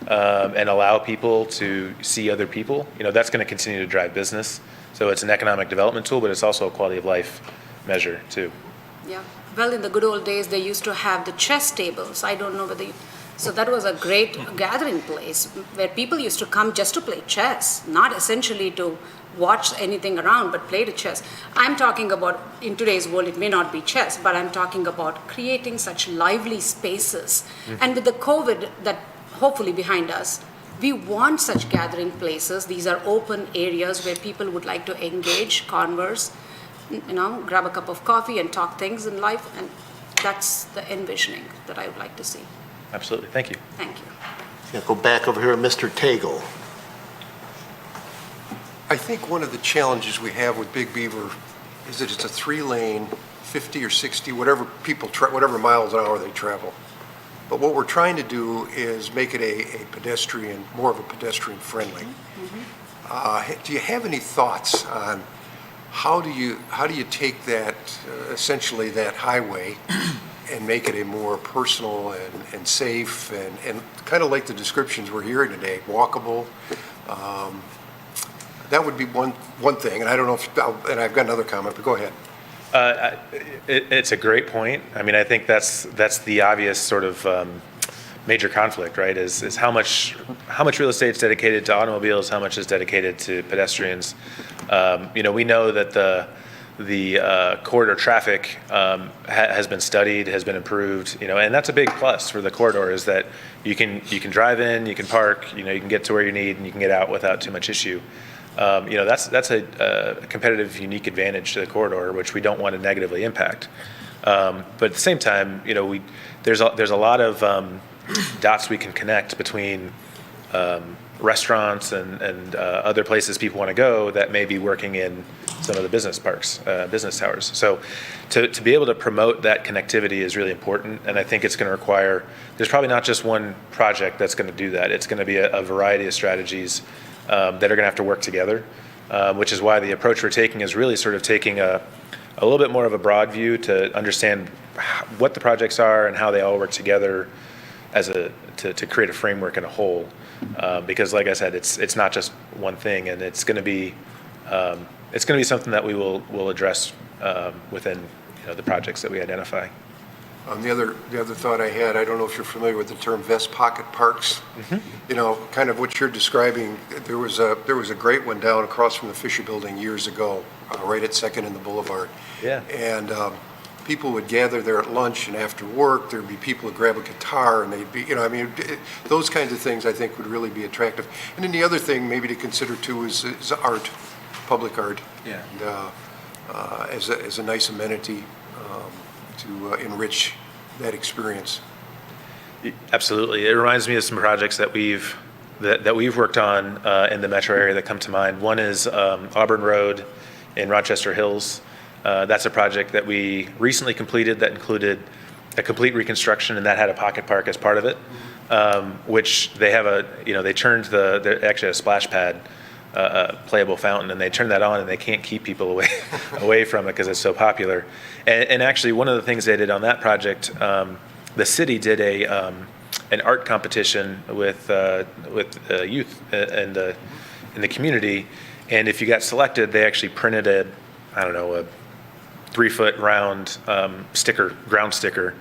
and allow people to see other people, that's going to continue to drive business. So it's an economic development tool, but it's also a quality of life measure too. Yeah. Well, in the good old days, they used to have the chess tables. I don't know whether so that was a great gathering place where people used to come just to play chess, not essentially to watch anything around, but play the chess. I'm talking about, in today's world, it may not be chess, but I'm talking about creating such lively spaces. Mm-hmm. And with the COVID that hopefully behind us, we want such gathering places. These are open areas where people would like to engage, converse, grab a cup of coffee and talk things in life. And that's the envisioning that I would like to see. Absolutely. Thank you. Thank you. Yeah, go back over here, Mr. Tagle. I think one of the challenges we have with Big Beaver is that it's a 3-lane, 50 or 60, whatever miles an hour they travel. But what we're trying to do is make it a pedestrian, more of a pedestrian friendly. Mm-hmm. Do you have any thoughts on how do you take that, essentially that highway, and make it a more personal and safe and kind of like the descriptions we're hearing today, walkable, That would be one thing, and I don't know if, and I've got another comment, but go ahead. It's a great point. I mean, I think that's the obvious sort of major conflict, right? Is how much real estate is dedicated to automobiles, how much is dedicated to pedestrians. We know that the corridor traffic has been studied, has been improved, and that's a big plus for the corridor, is that you can drive in, you can park, you can get to where you need, and you can get out without too much issue. That's a competitive, unique advantage to the corridor, which we don't want to negatively impact. But at the same time, there's a lot of dots we can connect between restaurants and other places people want to go that may be working in some of the business parks, business towers. So to be able to promote that connectivity is really important, and I think it's going to require, there's probably not just one project that's going to do that. It's going to be a variety of strategies that are going to have to work together, which is why the approach we're taking is really sort of taking a little bit more of a broad view to understand what the projects are and how they all work together to create a framework and a whole. Because, like I said, it's not just one thing, and it's going to be something that we'll address within the projects that we identify. The other thought I had, I don't know if you're familiar with the term vest pocket parks. Mm-hmm. Kind of what you're describing. There was a great one down across from the Fisher Building years ago, right at 2nd and the Boulevard. Yeah. And people would gather there at lunch, and after work, there'd be people who grab a guitar, and they'd be, those kinds of things I think would really be attractive. And then the other thing maybe to consider too is art, public art. Yeah. And, as a nice amenity to enrich that experience. Absolutely. It reminds me of some projects that we've worked on in the metro area that come to mind. One is Auburn Road in Rochester Hills. That's a project that we recently completed that included a complete reconstruction, and that had a pocket park as part of it, which they have they turned actually a splash pad, playable fountain, and they turn that on, and they can't keep people away from it because it's so popular. And actually, one of the things they did on that project, the city did an art competition with youth in the community, and if you got selected, they actually printed a 3-foot round ground sticker,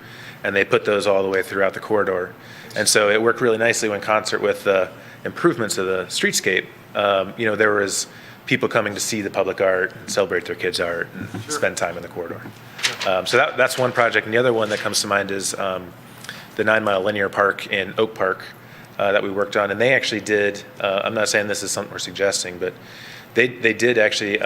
and they put those all the way throughout the corridor. And so it worked really nicely in concert with the improvements of the streetscape. There was people coming to see the public art and celebrate their kids' art and spend time in the corridor. So that's one project. And the other one that comes to mind is the 9 Mile Linear Park in Oak Park that we worked on. And they actually did, I'm not saying this is something we're suggesting, but they did actually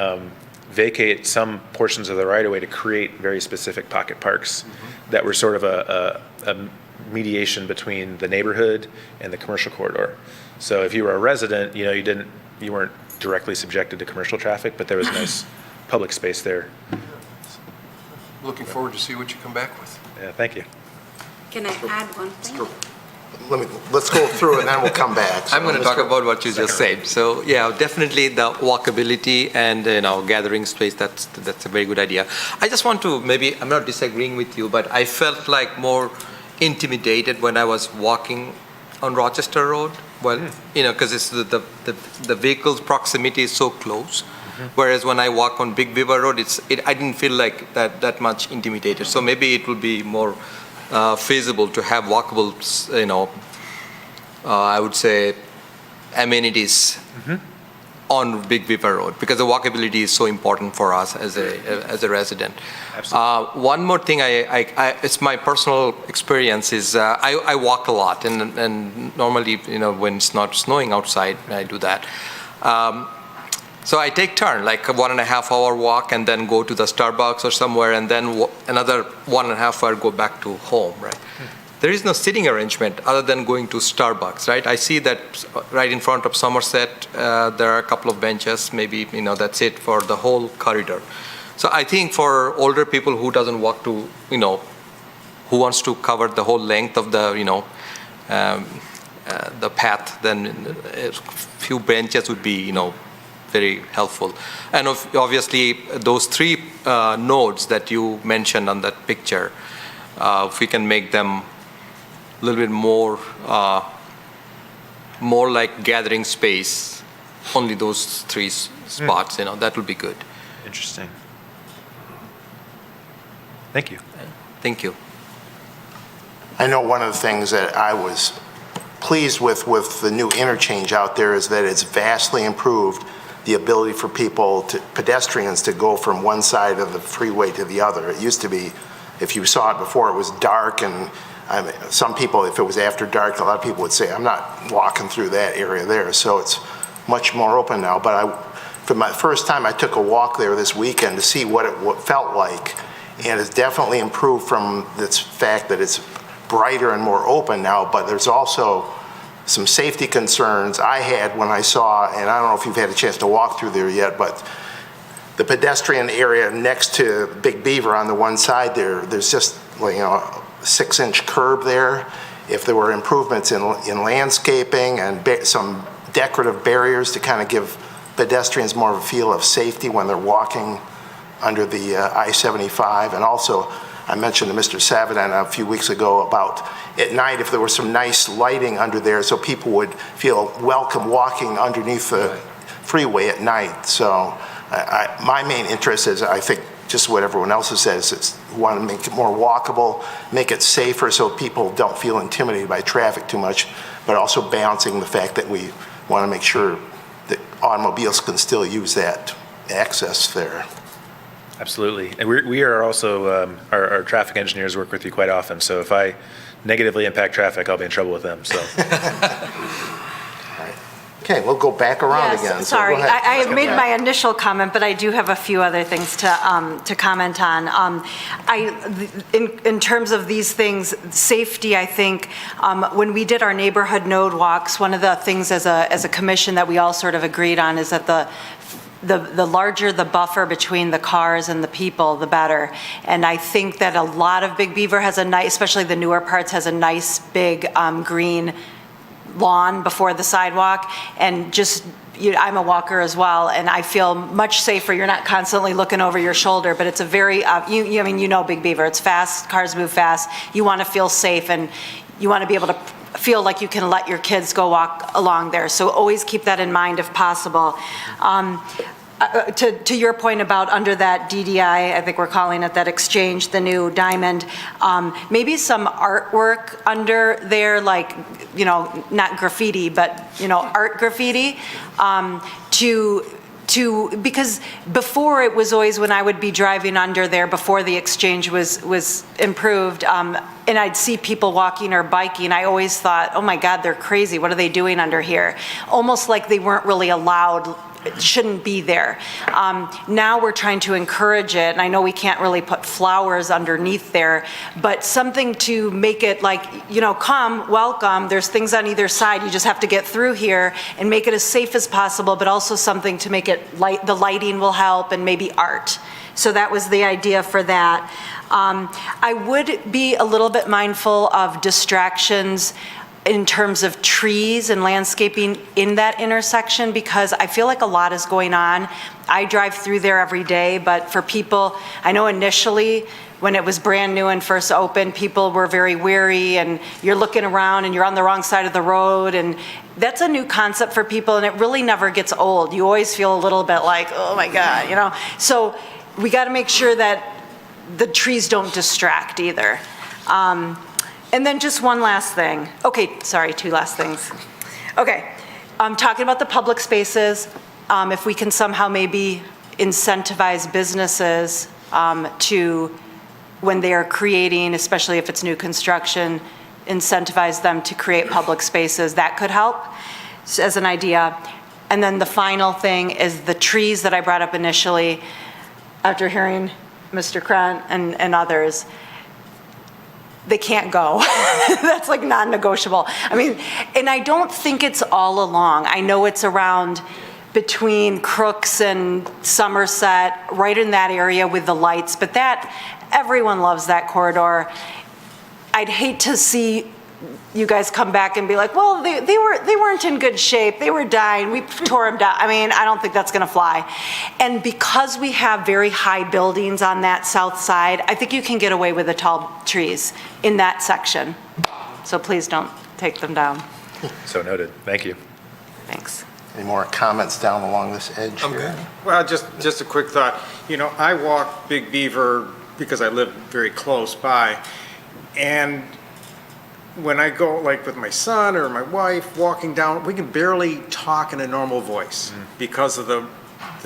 vacate some portions of the right-of-way to create very specific pocket parks that were sort of a mediation between the neighborhood and the commercial corridor. So if you were a resident, you weren't directly subjected to commercial traffic, but there was a nice public space there. Looking forward to see what you come back with. Yeah, thank you. Can I add one thing? Let's go through and then we'll come back. So I'm going to talk about what you just said. So yeah, definitely the walkability and gathering space, that's a very good idea. I just want to, maybe I'm not disagreeing with you, but I felt like more intimidated when I was walking on Rochester Road. Well, because it's the vehicle's proximity is so close. Whereas when I walk on Big Beaver Road, I didn't feel like that much intimidated. So maybe it will be more feasible to have walkable, I would say, amenities on Big Beaver Road, because the walkability is so important for us as a resident. One more thing, it's my personal experience is I walk a lot, and normally when it's not snowing outside, I do that. So I take turn, like a 1.5 hour walk, and then go to the Starbucks or somewhere, and then another 1.5 hour go back to home, right? There is no sitting arrangement other than going to Starbucks, right? I see that right in front of Somerset, there are a couple of benches, maybe, that's it for the whole corridor. So I think for older people who doesn't walk to, who wants to cover the whole length of the, the path, then a few benches would be, very helpful. And obviously, those 3 nodes that you mentioned on that picture, if we can make them a little bit more like gathering space, only those three spots, that would be good. Interesting. Thank you. Thank you. I know one of the things that I was pleased with the new interchange out there is that it's vastly improved the ability for pedestrians to go from one side of the freeway to the other. It used to be, if you saw it before, it was dark, and some people, if it was after dark, a lot of people would say, I'm not walking through that area there. So it's much more open now. But for my first time, I took a walk there this weekend to see what it felt like. And it's definitely improved from this fact that it's brighter and more open now, but there's also some safety concerns I had when I saw, and I don't know if you've had a chance to walk through there yet, but the pedestrian area next to Big Beaver on the one side there's just a 6-inch curb there. If there were improvements in landscaping and some decorative barriers to kind of give pedestrians more of a feel of safety when they're walking under the I-75. And also, I mentioned to Mr. Savidan a few weeks ago about at night if there was some nice lighting under there so people would feel welcome walking underneath the freeway at night. So my main interest is, I think, just what everyone else has said, is we want to make it more walkable, make it safer so people don't feel intimidated by traffic too much, but also balancing the fact that we want to make sure that automobiles can still use that access there. Absolutely. And we are also, our traffic engineers work with you quite often, so if I negatively impact traffic, I'll be in trouble with them, so. Okay, we'll go back around again. Yes, sorry. So go ahead. I have made my initial comment, but I do have a few other things to comment on. In terms of these things, safety, I think, when we did our neighborhood node walks, one of the things as a commission that we all sort of agreed on is that the larger the buffer between the cars and the people, the better. And I think that a lot of Big Beaver has a nice, especially the newer parts, has a nice big green lawn before the sidewalk. And just, I'm a walker as well, and I feel much safer. You're not constantly looking over your shoulder, but it's a very, Big Beaver, it's fast, cars move fast. You want to feel safe, and you want to be able to feel like you can let your kids go walk along there. So always keep that in mind if possible. To your point about under that DDI, I think we're calling it that exchange, the new diamond, maybe some artwork under there, like, not graffiti, but, art graffiti, because before it was always when I would be driving under there before the exchange was improved, and I'd see people walking or biking, I always thought, oh my God, they're crazy. What are they doing under here? Almost like they weren't really allowed, it shouldn't be there. Now we're trying to encourage it, and I know we can't really put flowers underneath there, but something to make it like, come, welcome, there's things on either side, you just have to get through here, and make it as safe as possible, but also something to make it the lighting will help, and maybe art. So that was the idea for that. I would be a little bit mindful of distractions in terms of trees and landscaping in that intersection, because I feel like a lot is going on. I drive through there every day, but for people, I know initially when it was brand new and first opened, people were very weary, and you're looking around and you're on the wrong side of the road, and that's a new concept for people, and it really never gets old. You always feel a little bit like, oh my God, So we got to make sure that the trees don't distract either. And then just one last thing. Okay, sorry, two last things. Okay, talking about the public spaces, if we can somehow maybe incentivize businesses to, when they are creating, especially if it's new construction, incentivize them to create public spaces, that could help as an idea. And then the final thing is the trees that I brought up initially, after hearing Mr. Krant and others. They can't go. That's like non-negotiable. And I don't think it's all along. I know it's around between Crooks and Somerset, right in that area with the lights, but everyone loves that corridor. I'd hate to see you guys come back and be like, well, they weren't in good shape. They were dying. We tore them down. I don't think that's going to fly. And because we have very high buildings on that south side, I think you can get away with the tall trees in that section. So please don't take them down. So noted. Thank you. Thanks. Any more comments down along this edge here? Well, just a quick thought. You know, I walk Big Beaver because I live very close by, and when I go, like with my son or my wife, walking down, we can barely talk in a normal voice because of the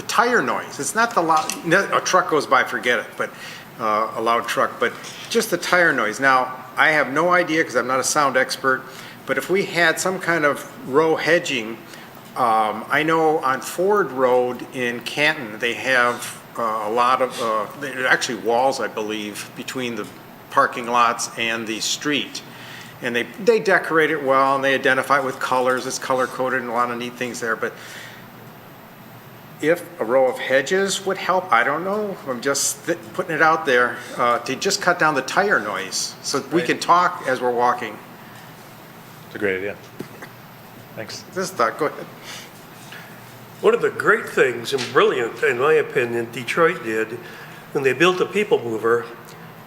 tire noise. It's not the loud, a truck goes by, forget it, but a loud truck, but just the tire noise. Now, I have no idea because I'm not a sound expert, but if we had some kind of row hedging, I know on Ford Road in Canton, they have a lot of, actually walls, I believe, between the parking lots and the street. And they decorate it well, and they identify it with colors. It's color-coded and a lot of neat things there. But if a row of hedges would help, I don't know. I'm just putting it out there to just cut down the tire noise so we can talk as we're walking. It's a great idea. Thanks. This thought, go ahead. One of the great things, and brilliant, in my opinion, Detroit did, when they built the People Mover,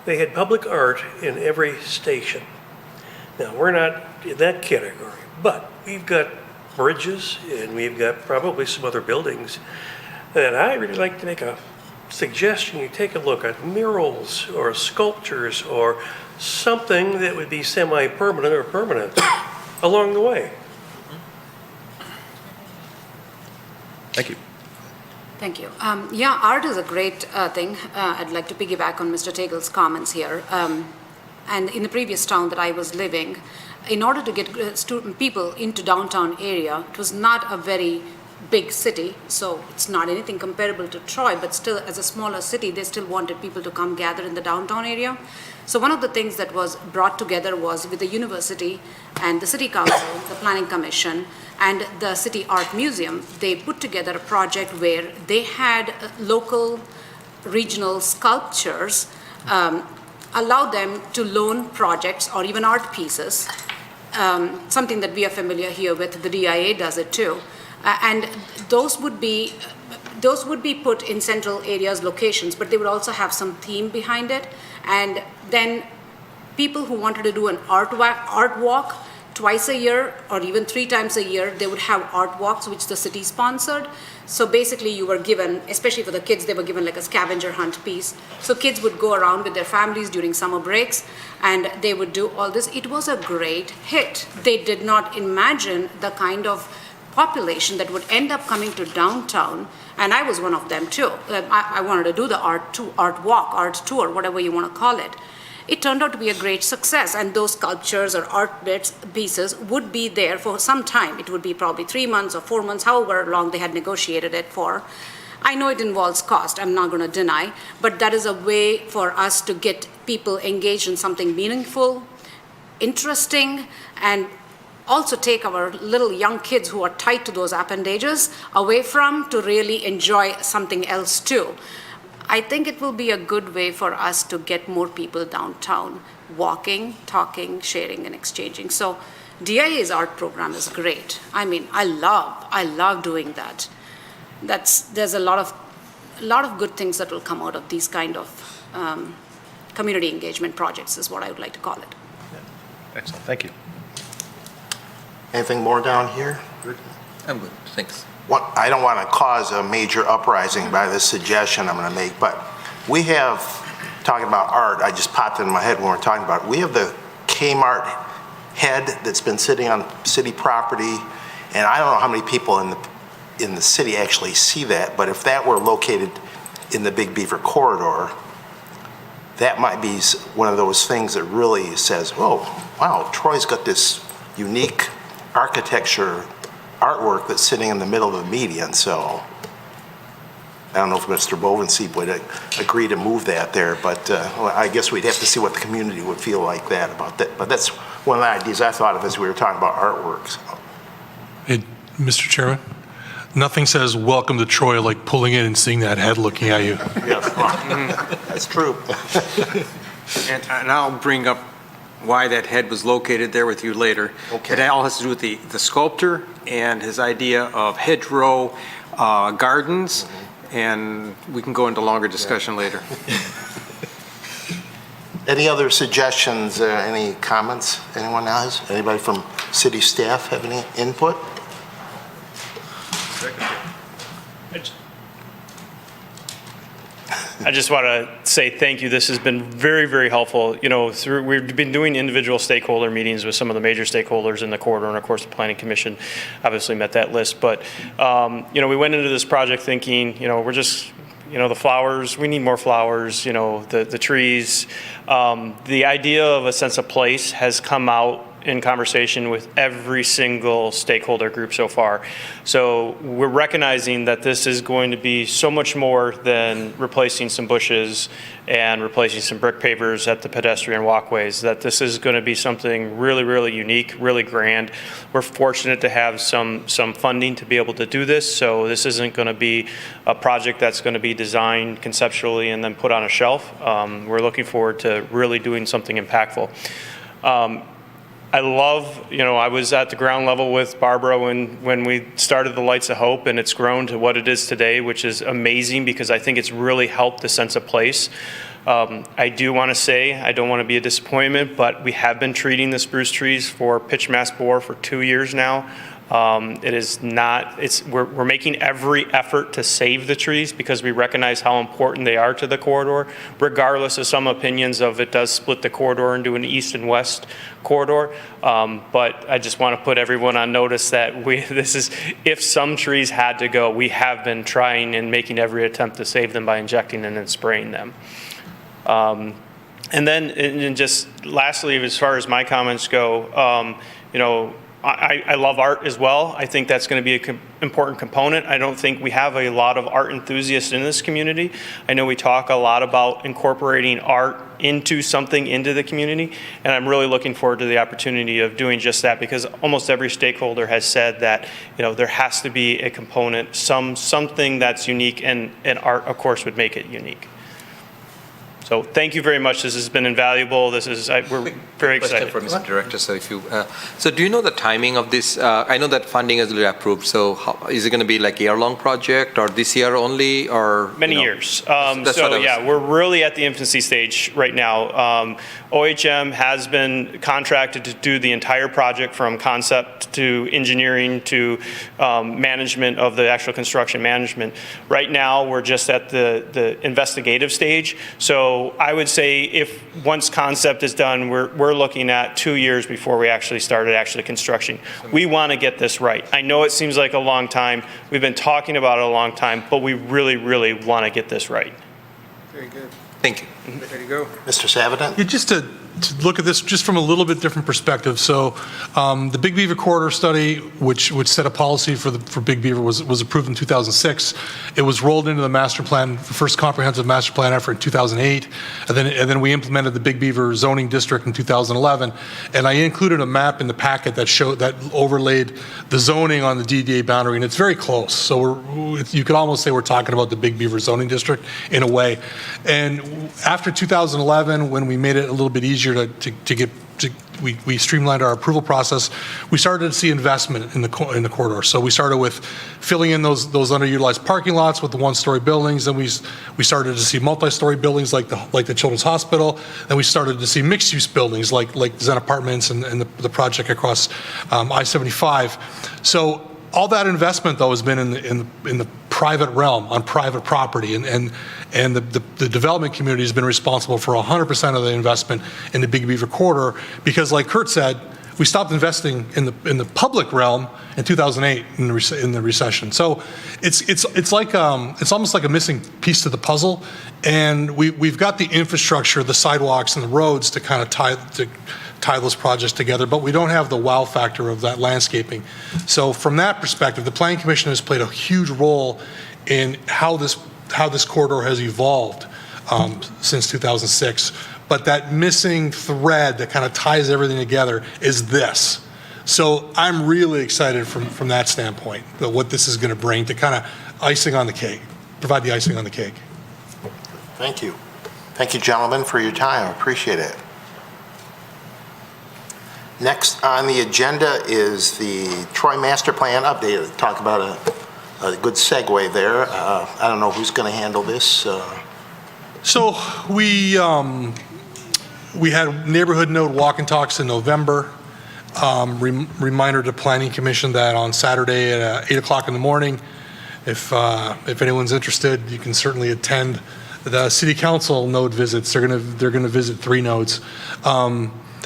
they had public art in every station. Now, we're not in that category, but we've got bridges and we've got probably some other buildings. And I really like to make a suggestion. You take a look at murals or sculptures or something that would be semi-permanent or permanent along the way. Thank you. Thank you. Yeah, art is a great thing. I'd like to piggyback on Mr. Tagle's comments here. And in the previous town that I was living, in order to get people into downtown area, it was not a very big city, so it's not anything comparable to Troy, but still as a smaller city, they still wanted people to come gather in the downtown area. So one of the things that was brought together was with the university and the city council, the planning commission, and the city art museum, they put together a project where they had local regional sculptures, allow them to loan projects or even art pieces, something that we are familiar here with, the DIA does it too. And those would be put in central areas, locations, but they would also have some theme behind it. And then people who wanted to do an art walk twice a year or even 3 times a year, they would have art walks which the city sponsored. So basically you were given, especially for the kids, they were given like a scavenger hunt piece. So kids would go around with their families during summer breaks and they would do all this. It was a great hit. They did not imagine the kind of population that would end up coming to downtown, and I was one of them too. I wanted to do the art walk, art tour, whatever you want to call it. It turned out to be a great success, and those sculptures or art pieces would be there for some time. It would be probably 3 months or 4 months, however long they had negotiated it for. I know it involves cost, I'm not going to deny, but that is a way for us to get people engaged in something meaningful, interesting, and also take our little young kids who are tied to those appendages away from to really enjoy something else too. I think it will be a good way for us to get more people downtown walking, talking, sharing, and exchanging. So DIA's art program is great. I mean, I love doing that. There's a lot of good things that will come out of these kind of community engagement projects is what I would like to call it. Yeah. Excellent, thank you. Anything more down here? I'm good, thanks. I don't want to cause a major uprising by this suggestion I'm going to make, but we have, talking about art, I just popped into my head when we were talking about it, we have the Kmart head that's been sitting on city property, and I don't know how many people in the city actually see that, but if that were located in the Big Beaver corridor, that might be one of those things that really says, oh, wow, Troy's got this unique architecture artwork that's sitting in the middle of the median. So I don't know if Mr. Bovenseep would agree to move that there, but I guess we'd have to see what the community would feel like that about that. But that's one of the ideas I thought of as we were talking about artworks. Hey, Mr. Chairman, nothing says welcome to Troy like pulling in and seeing that head looking at you. Yes, that's true. And I'll bring up why that head was located there with you later. Okay. It all has to do with the sculptor and his idea of hedgerow gardens, and we can go into longer discussion later. Any other suggestions, any comments anyone has? Anybody from city staff have any input? I just want to say thank you. This has been very, very helpful. You know, we've been doing individual stakeholder meetings with some of the major stakeholders in the corridor, and of course, the Planning Commission obviously met that list. But, you know, we went into this project thinking, you know, we're just, you know, the flowers, we need more flowers, you know, the trees. The idea of a sense of place has come out in conversation with every single stakeholder group so far. So we're recognizing that this is going to be so much more than replacing some bushes and replacing some brick pavers at the pedestrian walkways, that this is going to be something really, really unique, really grand. We're fortunate to have some funding to be able to do this, so this isn't going to be a project that's going to be designed conceptually and then put on a shelf. We're looking forward to really doing something impactful. I love, you know, I was at the ground level with Barbara when we started the Lights of Hope, and it's grown to what it is today, which is amazing because I think it's really helped the sense of place. I do want to say, I don't want to be a disappointment, but we have been treating the spruce trees for pitch mass borer for 2 years now. It is not, we're making every effort to save the trees because we recognize how important they are to the corridor, regardless of some opinions of it does split the corridor into an east and west corridor. But I just want to put everyone on notice that if some trees had to go, we have been trying and making every attempt to save them by injecting and then spraying them. And then, and just lastly, as far as my comments go, you know, I love art as well. I think that's going to be an important component. I don't think we have a lot of art enthusiasts in this community. I know we talk a lot about incorporating art into the community, and I'm really looking forward to the opportunity of doing just that because almost every stakeholder has said that, you know, there has to be a component, something that's unique, and art, of course, would make it unique. So thank you very much. This has been invaluable. We're very excited. Question for Mr. Director. So so do you know the timing of this? I know that funding is already approved. So is it going to be like a year-long project, or this year only, or many years? So yeah, we're really at the infancy stage right now. OHM has been contracted to do the entire project from concept to engineering to management of the actual construction management. Right now, we're just at the investigative stage. So I would say once concept is done, we're looking at 2 years before we actually started construction. We want to get this right. I know it seems like a long time. We've been talking about it a long time, but we really, really want to get this right. Very good. Thank you. Ready to go. Mr. Savedant? Yeah, just to look at this just from a little bit different perspective. So the Big Beaver corridor study, which set a policy for Big Beaver, was approved in 2006. It was rolled into the master plan, the first comprehensive master plan effort in 2008, and then we implemented the Big Beaver zoning district in 2011. And I included a map in the packet that overlaid the zoning on the DDA boundary, and it's very close. So you could almost say we're talking about the Big Beaver zoning district in a way. And after 2011, when we made it a little bit easier we streamlined our approval process, we started to see investment in the corridor. So we started with filling in those underutilized parking lots with the one-story buildings, and we started to see multi-story buildings like the Children's Hospital, and we started to see mixed-use buildings like Zen Apartments and the project across I-75. So all that investment, though, has been in the private realm, on private property, and the development community has been responsible for 100% of the investment in the Big Beaver corridor, because, like Kurt said, we stopped investing in the public realm in 2008 in the recession. So it's almost like a missing piece to the puzzle, and we've got the infrastructure, the sidewalks, and the roads to kind of tie those projects together, but we don't have the wow factor of that landscaping. So from that perspective, the Planning Commission has played a huge role in how this corridor has evolved since 2006. But that missing thread that kind of ties everything together is this. So I'm really excited from that standpoint, that what this is going to bring to kind of provide the icing on the cake. Thank you. Thank you, gentlemen, for your time. Appreciate it. Next on the agenda is the Troy Master Plan update. Talk about a good segue there. I don't know who's going to handle this. So we had neighborhood node walk and talks in November. Reminder to Planning Commission that on Saturday at 8 o'clock in the morning, if anyone's interested, you can certainly attend the city council node visits. They're going to visit 3 nodes.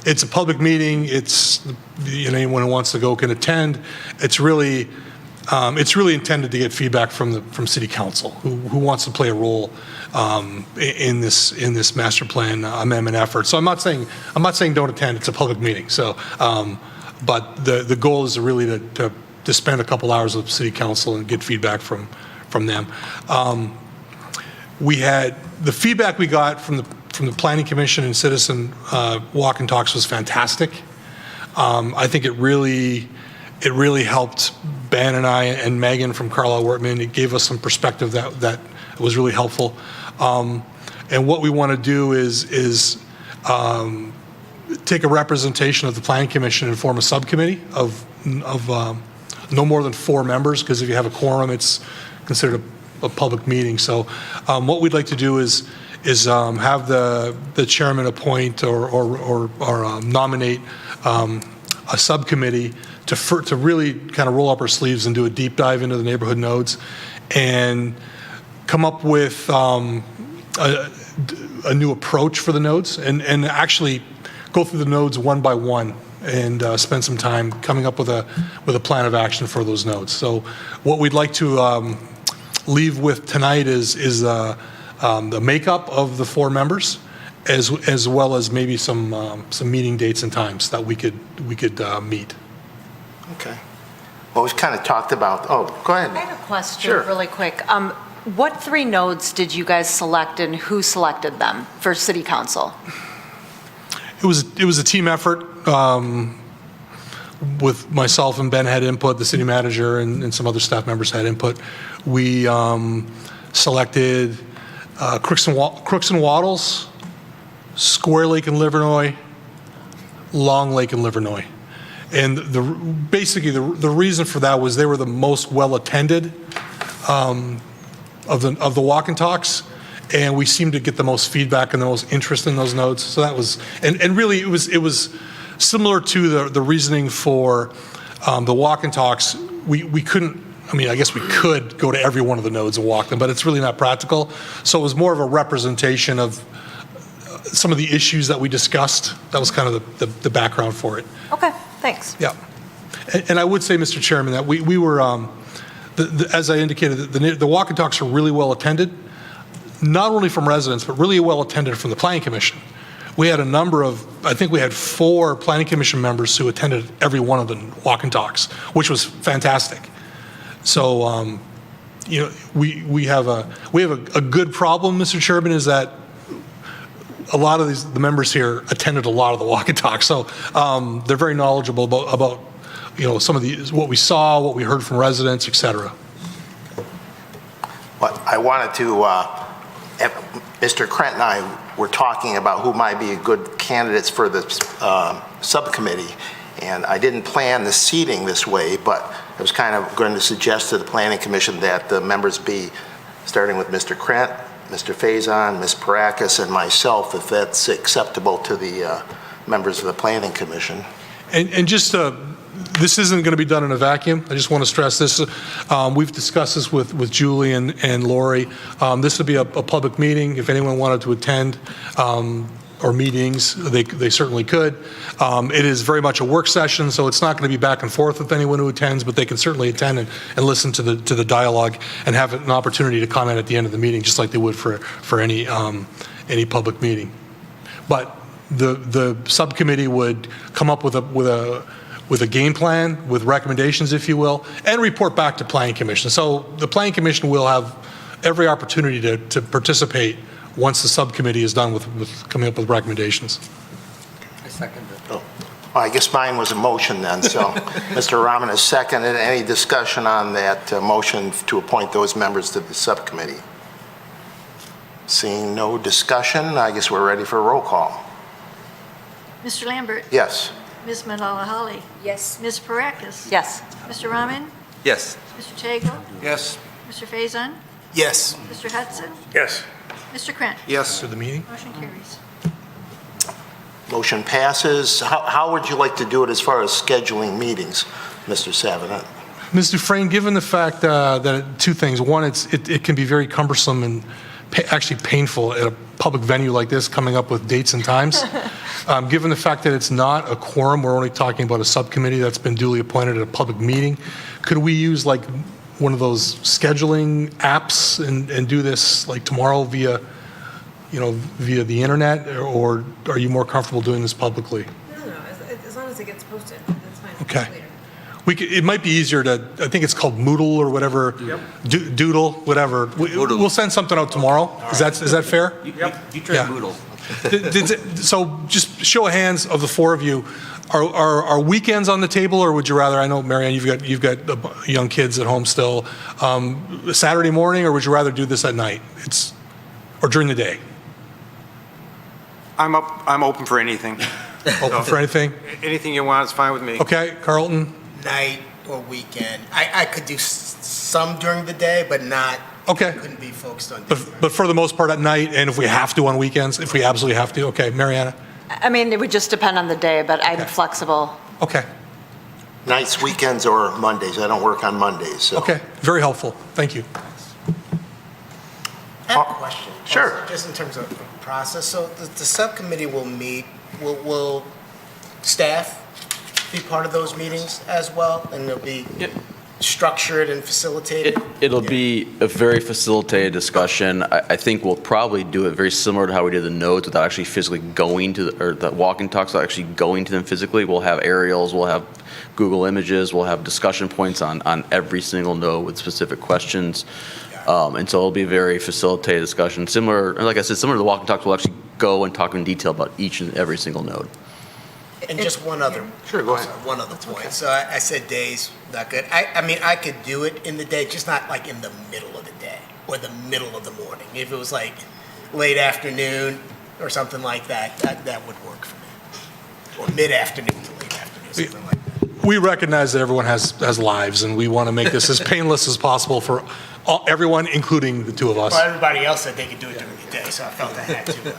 It's a public meeting. It's, anyone who wants to go can attend. It's really intended to get feedback from city council who wants to play a role in this master plan amendment effort. So I'm not saying don't attend. It's a public meeting. So, but the goal is really to spend a couple hours with city council and get feedback from them. We had the feedback we got from the Planning Commission and citizen walk and talks was fantastic. I think it really helped Ben and I and Megan from Carlisle Wortman. It gave us some perspective that was really helpful. And what we want to do is take a representation of the Planning Commission and form a subcommittee of no more than 4 members, because if you have a quorum, it's considered a public meeting. So what we'd like to do is have the chairman appoint or nominate a subcommittee to really kind of roll up our sleeves and do a deep dive into the neighborhood nodes and come up with a new approach for the nodes and actually go through the nodes one by one and spend some time coming up with a plan of action for those nodes. So what we'd like to leave with tonight is the makeup of the 4 members, as well as maybe some meeting dates and times that we could meet. Okay. Well, we've kind of talked about, go ahead. I have a question Sure. really quick. What 3 nodes did you guys select and who selected them for city council? It was a team effort. With myself and Ben had input, the city manager and some other staff members had input. We selected Crooks and Waddles, Square Lake and Livernois, Long Lake and Livernois. And basically the reason for that was they were the most well-attended of the walk and talks, and we seemed to get the most feedback and the most interest in those nodes. So that was, and really it was similar to the reasoning for the walk and talks. We couldn't, I guess we could go to every one of the nodes and walk them, but it's really not practical. So it was more of a representation of some of the issues that we discussed. That was kind of the background for it. Okay, thanks. Yeah. And I would say, Mr. Chairman, that we were, as I indicated, the walk and talks were really well attended, not only from residents, but really well attended from the Planning Commission. We had a number of, I think we had 4 Planning Commission members who attended every one of the walk and talks, which was fantastic. So, we have a good problem, Mr. Chairman, is that a lot of the members here attended a lot of the walk and talks. So they're very knowledgeable about some of what we saw, what we heard from residents, et cetera. But I wanted to, Mr. Krent and I were talking about who might be good candidates for the subcommittee, and I didn't plan the seating this way, but I was kind of going to suggest to the Planning Commission that the members be starting with Mr. Krent, Mr. Faison, Ms. Parakis, and myself, if that's acceptable to the members of the Planning Commission. And just, this isn't going to be done in a vacuum. I just want to stress this. We've discussed this with Julie and Lori. This would be a public meeting. If anyone wanted to attend or meetings, they certainly could. It is very much a work session, so it's not going to be back and forth with anyone who attends, but they can certainly attend and listen to the dialogue and have an opportunity to comment at the end of the meeting, just like they would for any public meeting. But the subcommittee would come up with a game plan, with recommendations, if you will, and report back to Planning Commission. So the Planning Commission will have every opportunity to participate once the subcommittee is done with coming up with recommendations. I second it. Well, I guess mine was a motion then, so Mr. Rahman has seconded. Any discussion on that motion to appoint those members to the subcommittee? Seeing no discussion, I guess we're ready for a roll call. Mr. Lambert? Yes. Ms. Malala-Holly? Yes. Ms. Parakis? Yes. Mr. Rahman? Yes. Mr. Tagle? Yes. Mr. Faison? Yes. Mr. Hudson? Yes. Mr. Krent? Yes. To the meeting? Motion carries. Motion passes. How would you like to do it as far as scheduling meetings, Mr. Savinet? Ms. Dufresne, given the fact that two things. One, it can be very cumbersome and actually painful at a public venue like this, coming up with dates and times. Given the fact that it's not a quorum, we're only talking about a subcommittee that's been duly appointed at a public meeting, could we use like one of those scheduling apps and do this like tomorrow via the internet, or are you more comfortable doing this publicly? No, as long as it gets posted, that's fine. Okay. It might be easier to, I think it's called Moodle or whatever, Doodle, whatever. We'll send something out tomorrow. Is that fair? You try Moodle. So just show of hands of the four of you, are weekends on the table, or would you rather, I know, Marianne, you've got young kids at home still, Saturday morning, or would you rather do this at night? Or during the day? I'm open for anything. Open for anything? Anything you want is fine with me. Okay, Carlton? Night or weekend. I could do some during the day, but not, Okay. couldn't be focused on. But for the most part at night, and if we have to on weekends, if we absolutely have to. Okay, Mariana? I mean, it would just depend on the day, but I'm flexible. Okay. Nights, weekends, or Mondays. I don't work on Mondays, so. Okay, very helpful. Thank you. I have a question. Sure. Also, just in terms of process, so the subcommittee will meet, will staff be part of those meetings as well? And they'll be structured and facilitated? It'll be a very facilitated discussion. I think we'll probably do it very similar to how we did the nodes, without actually physically going to, or the walk and talks, without actually going to them physically. We'll have aerials, we'll have Google images, we'll have discussion points on every single node with specific questions. And so it'll be a very facilitated discussion. Similar, like I said, similar to the walk and talks, we'll actually go and talk in detail about each and every single node. And just one other. Sure, go ahead. One other point. So I said days, not good. I mean, I could do it in the day, just not like in the middle of the day or the middle of the morning. If it was like late afternoon or something like that, that would work for me. Or mid-afternoon to late afternoon, something like that. We recognize that everyone has lives, and we want to make this as painless as possible for everyone, including the two of us. Well, everybody else said they could do it during the day, so I felt I had to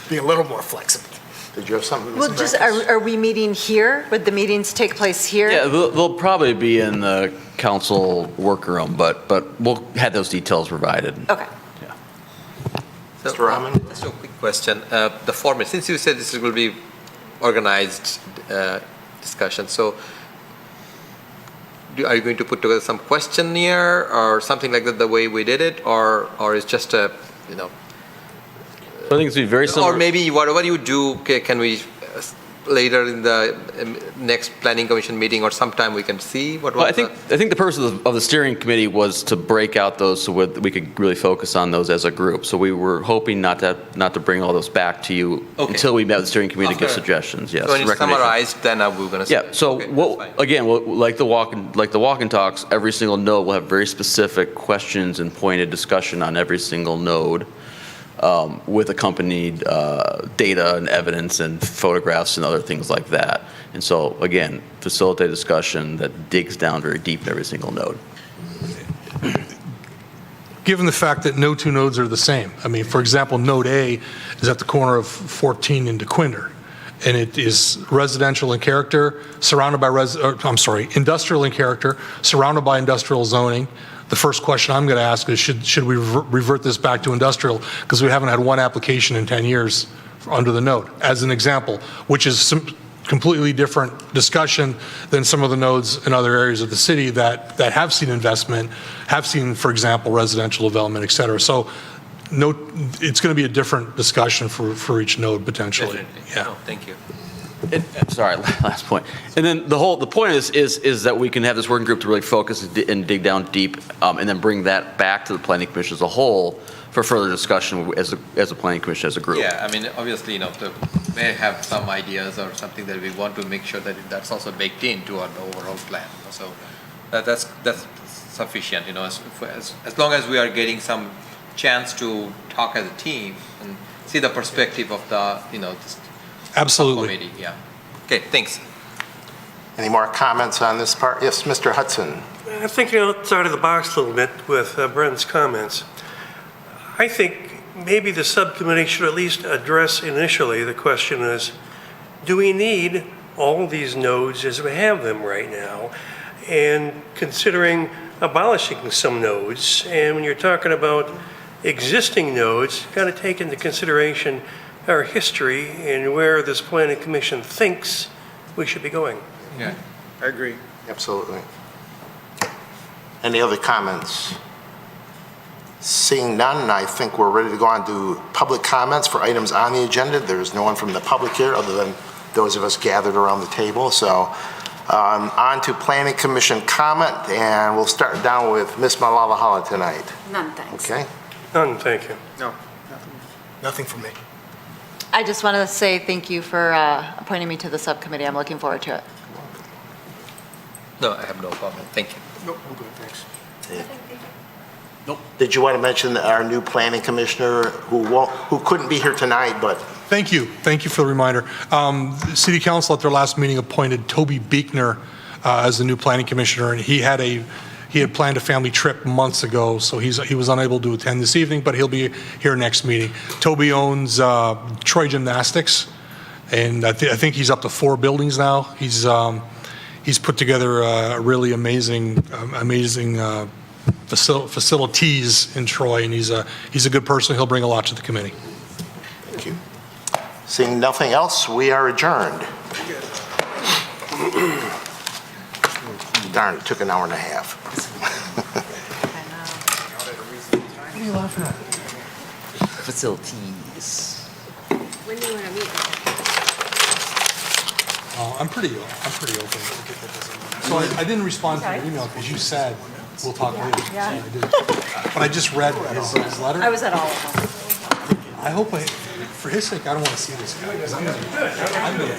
be a little more flexible. Did you have something? Well, just, are we meeting here? Would the meetings take place here? Yeah, they'll probably be in the council workroom, but we'll have those details provided. Okay. So, Mr. Rahman? Just a quick question. The format, since you said this will be organized discussion, so are you going to put together some questionnaire or something like that, the way we did it, or is just a, I think it's going to be very similar. or maybe whatever you do, can we later in the next planning commission meeting or sometime we can see what was Well, I think the purpose of the steering committee was to break out those so we could really focus on those as a group. So we were hoping not to bring all those back to you until we met with the steering committee to give suggestions. Yes. So when it's recommendations. summarized, then we're going to. Yeah. So like the walk and talks, every single node will have very specific questions and pointed discussion on every single node. With accompanied data and evidence and photographs and other things like that. And so, again, facilitate discussion that digs down very deep in every single node. Given the fact that no two nodes are the same, I mean, for example, node A is at the corner of 14 and DeQuinder, and it is residential in character, surrounded by industrial in character, surrounded by industrial zoning. The first question I'm going to ask is, should we revert this back to industrial? Because we haven't had one application in 10 years under the node, as an example, which is some completely different discussion than some of the nodes in other areas of the city that have seen investment, have seen, for example, residential development, et cetera. So it's going to be a different discussion for each node potentially. Definitely. Yeah. Oh, thank you. Sorry, last point. And then the point is that we can have this working group to really focus and dig down deep, and then bring that back to the planning commission as a whole for further discussion as a planning commission as a group. Yeah, I mean, obviously, the may have some ideas or something that we want to make sure that that's also baked into our overall plan. So that's sufficient, as long as we are getting some chance to talk as a team and see the perspective of the, Absolutely. committee. Yeah. Okay, thanks. Any more comments on this part? Yes, Mr. Hudson. I'm thinking outside of the box a little bit with Brent's comments. I think maybe the subcommittee should at least address initially the question is, do we need all these nodes as we have them right now? and considering abolishing some nodes. And when you're talking about existing nodes, you've got to take into consideration our history and where this planning commission thinks we should be going. Yeah, I agree. Absolutely. Any other comments? Seeing none, I think we're ready to go on to public comments for items on the agenda. There's no one from the public here other than those of us gathered around the table. So on to Planning Commission comment, and we'll start down with Ms. Malalahala tonight. None, thanks. Okay? None, thank you. No. Nothing from me. I just want to say thank you for appointing me to the subcommittee. I'm looking forward to it. No, I have no comment. Thank you. Nope, I'm good, thanks. Did you want to mention our new planning commissioner who couldn't be here tonight, but Thank you. Thank you for the reminder. The City Council at their last meeting appointed Toby Beekner as the new planning commissioner, and he had planned a family trip months ago, so he was unable to attend this evening, but he'll be here next meeting. Toby owns Troy Gymnastics, and I think he's up to 4 buildings now. He's put together a really amazing facilities in Troy, and he's a good person. He'll bring a lot to the committee. thank you. Seeing nothing else, we are adjourned. Darn, it took an hour and a half. What are you laughing at? Facilities. When do you want to meet? I'm pretty open. So I didn't respond to your email because you said we'll talk later. So I didn't. But I just read his letter. I was at all of them. I hope for his sake, I don't want to see this guy. 'Cause I'm gonna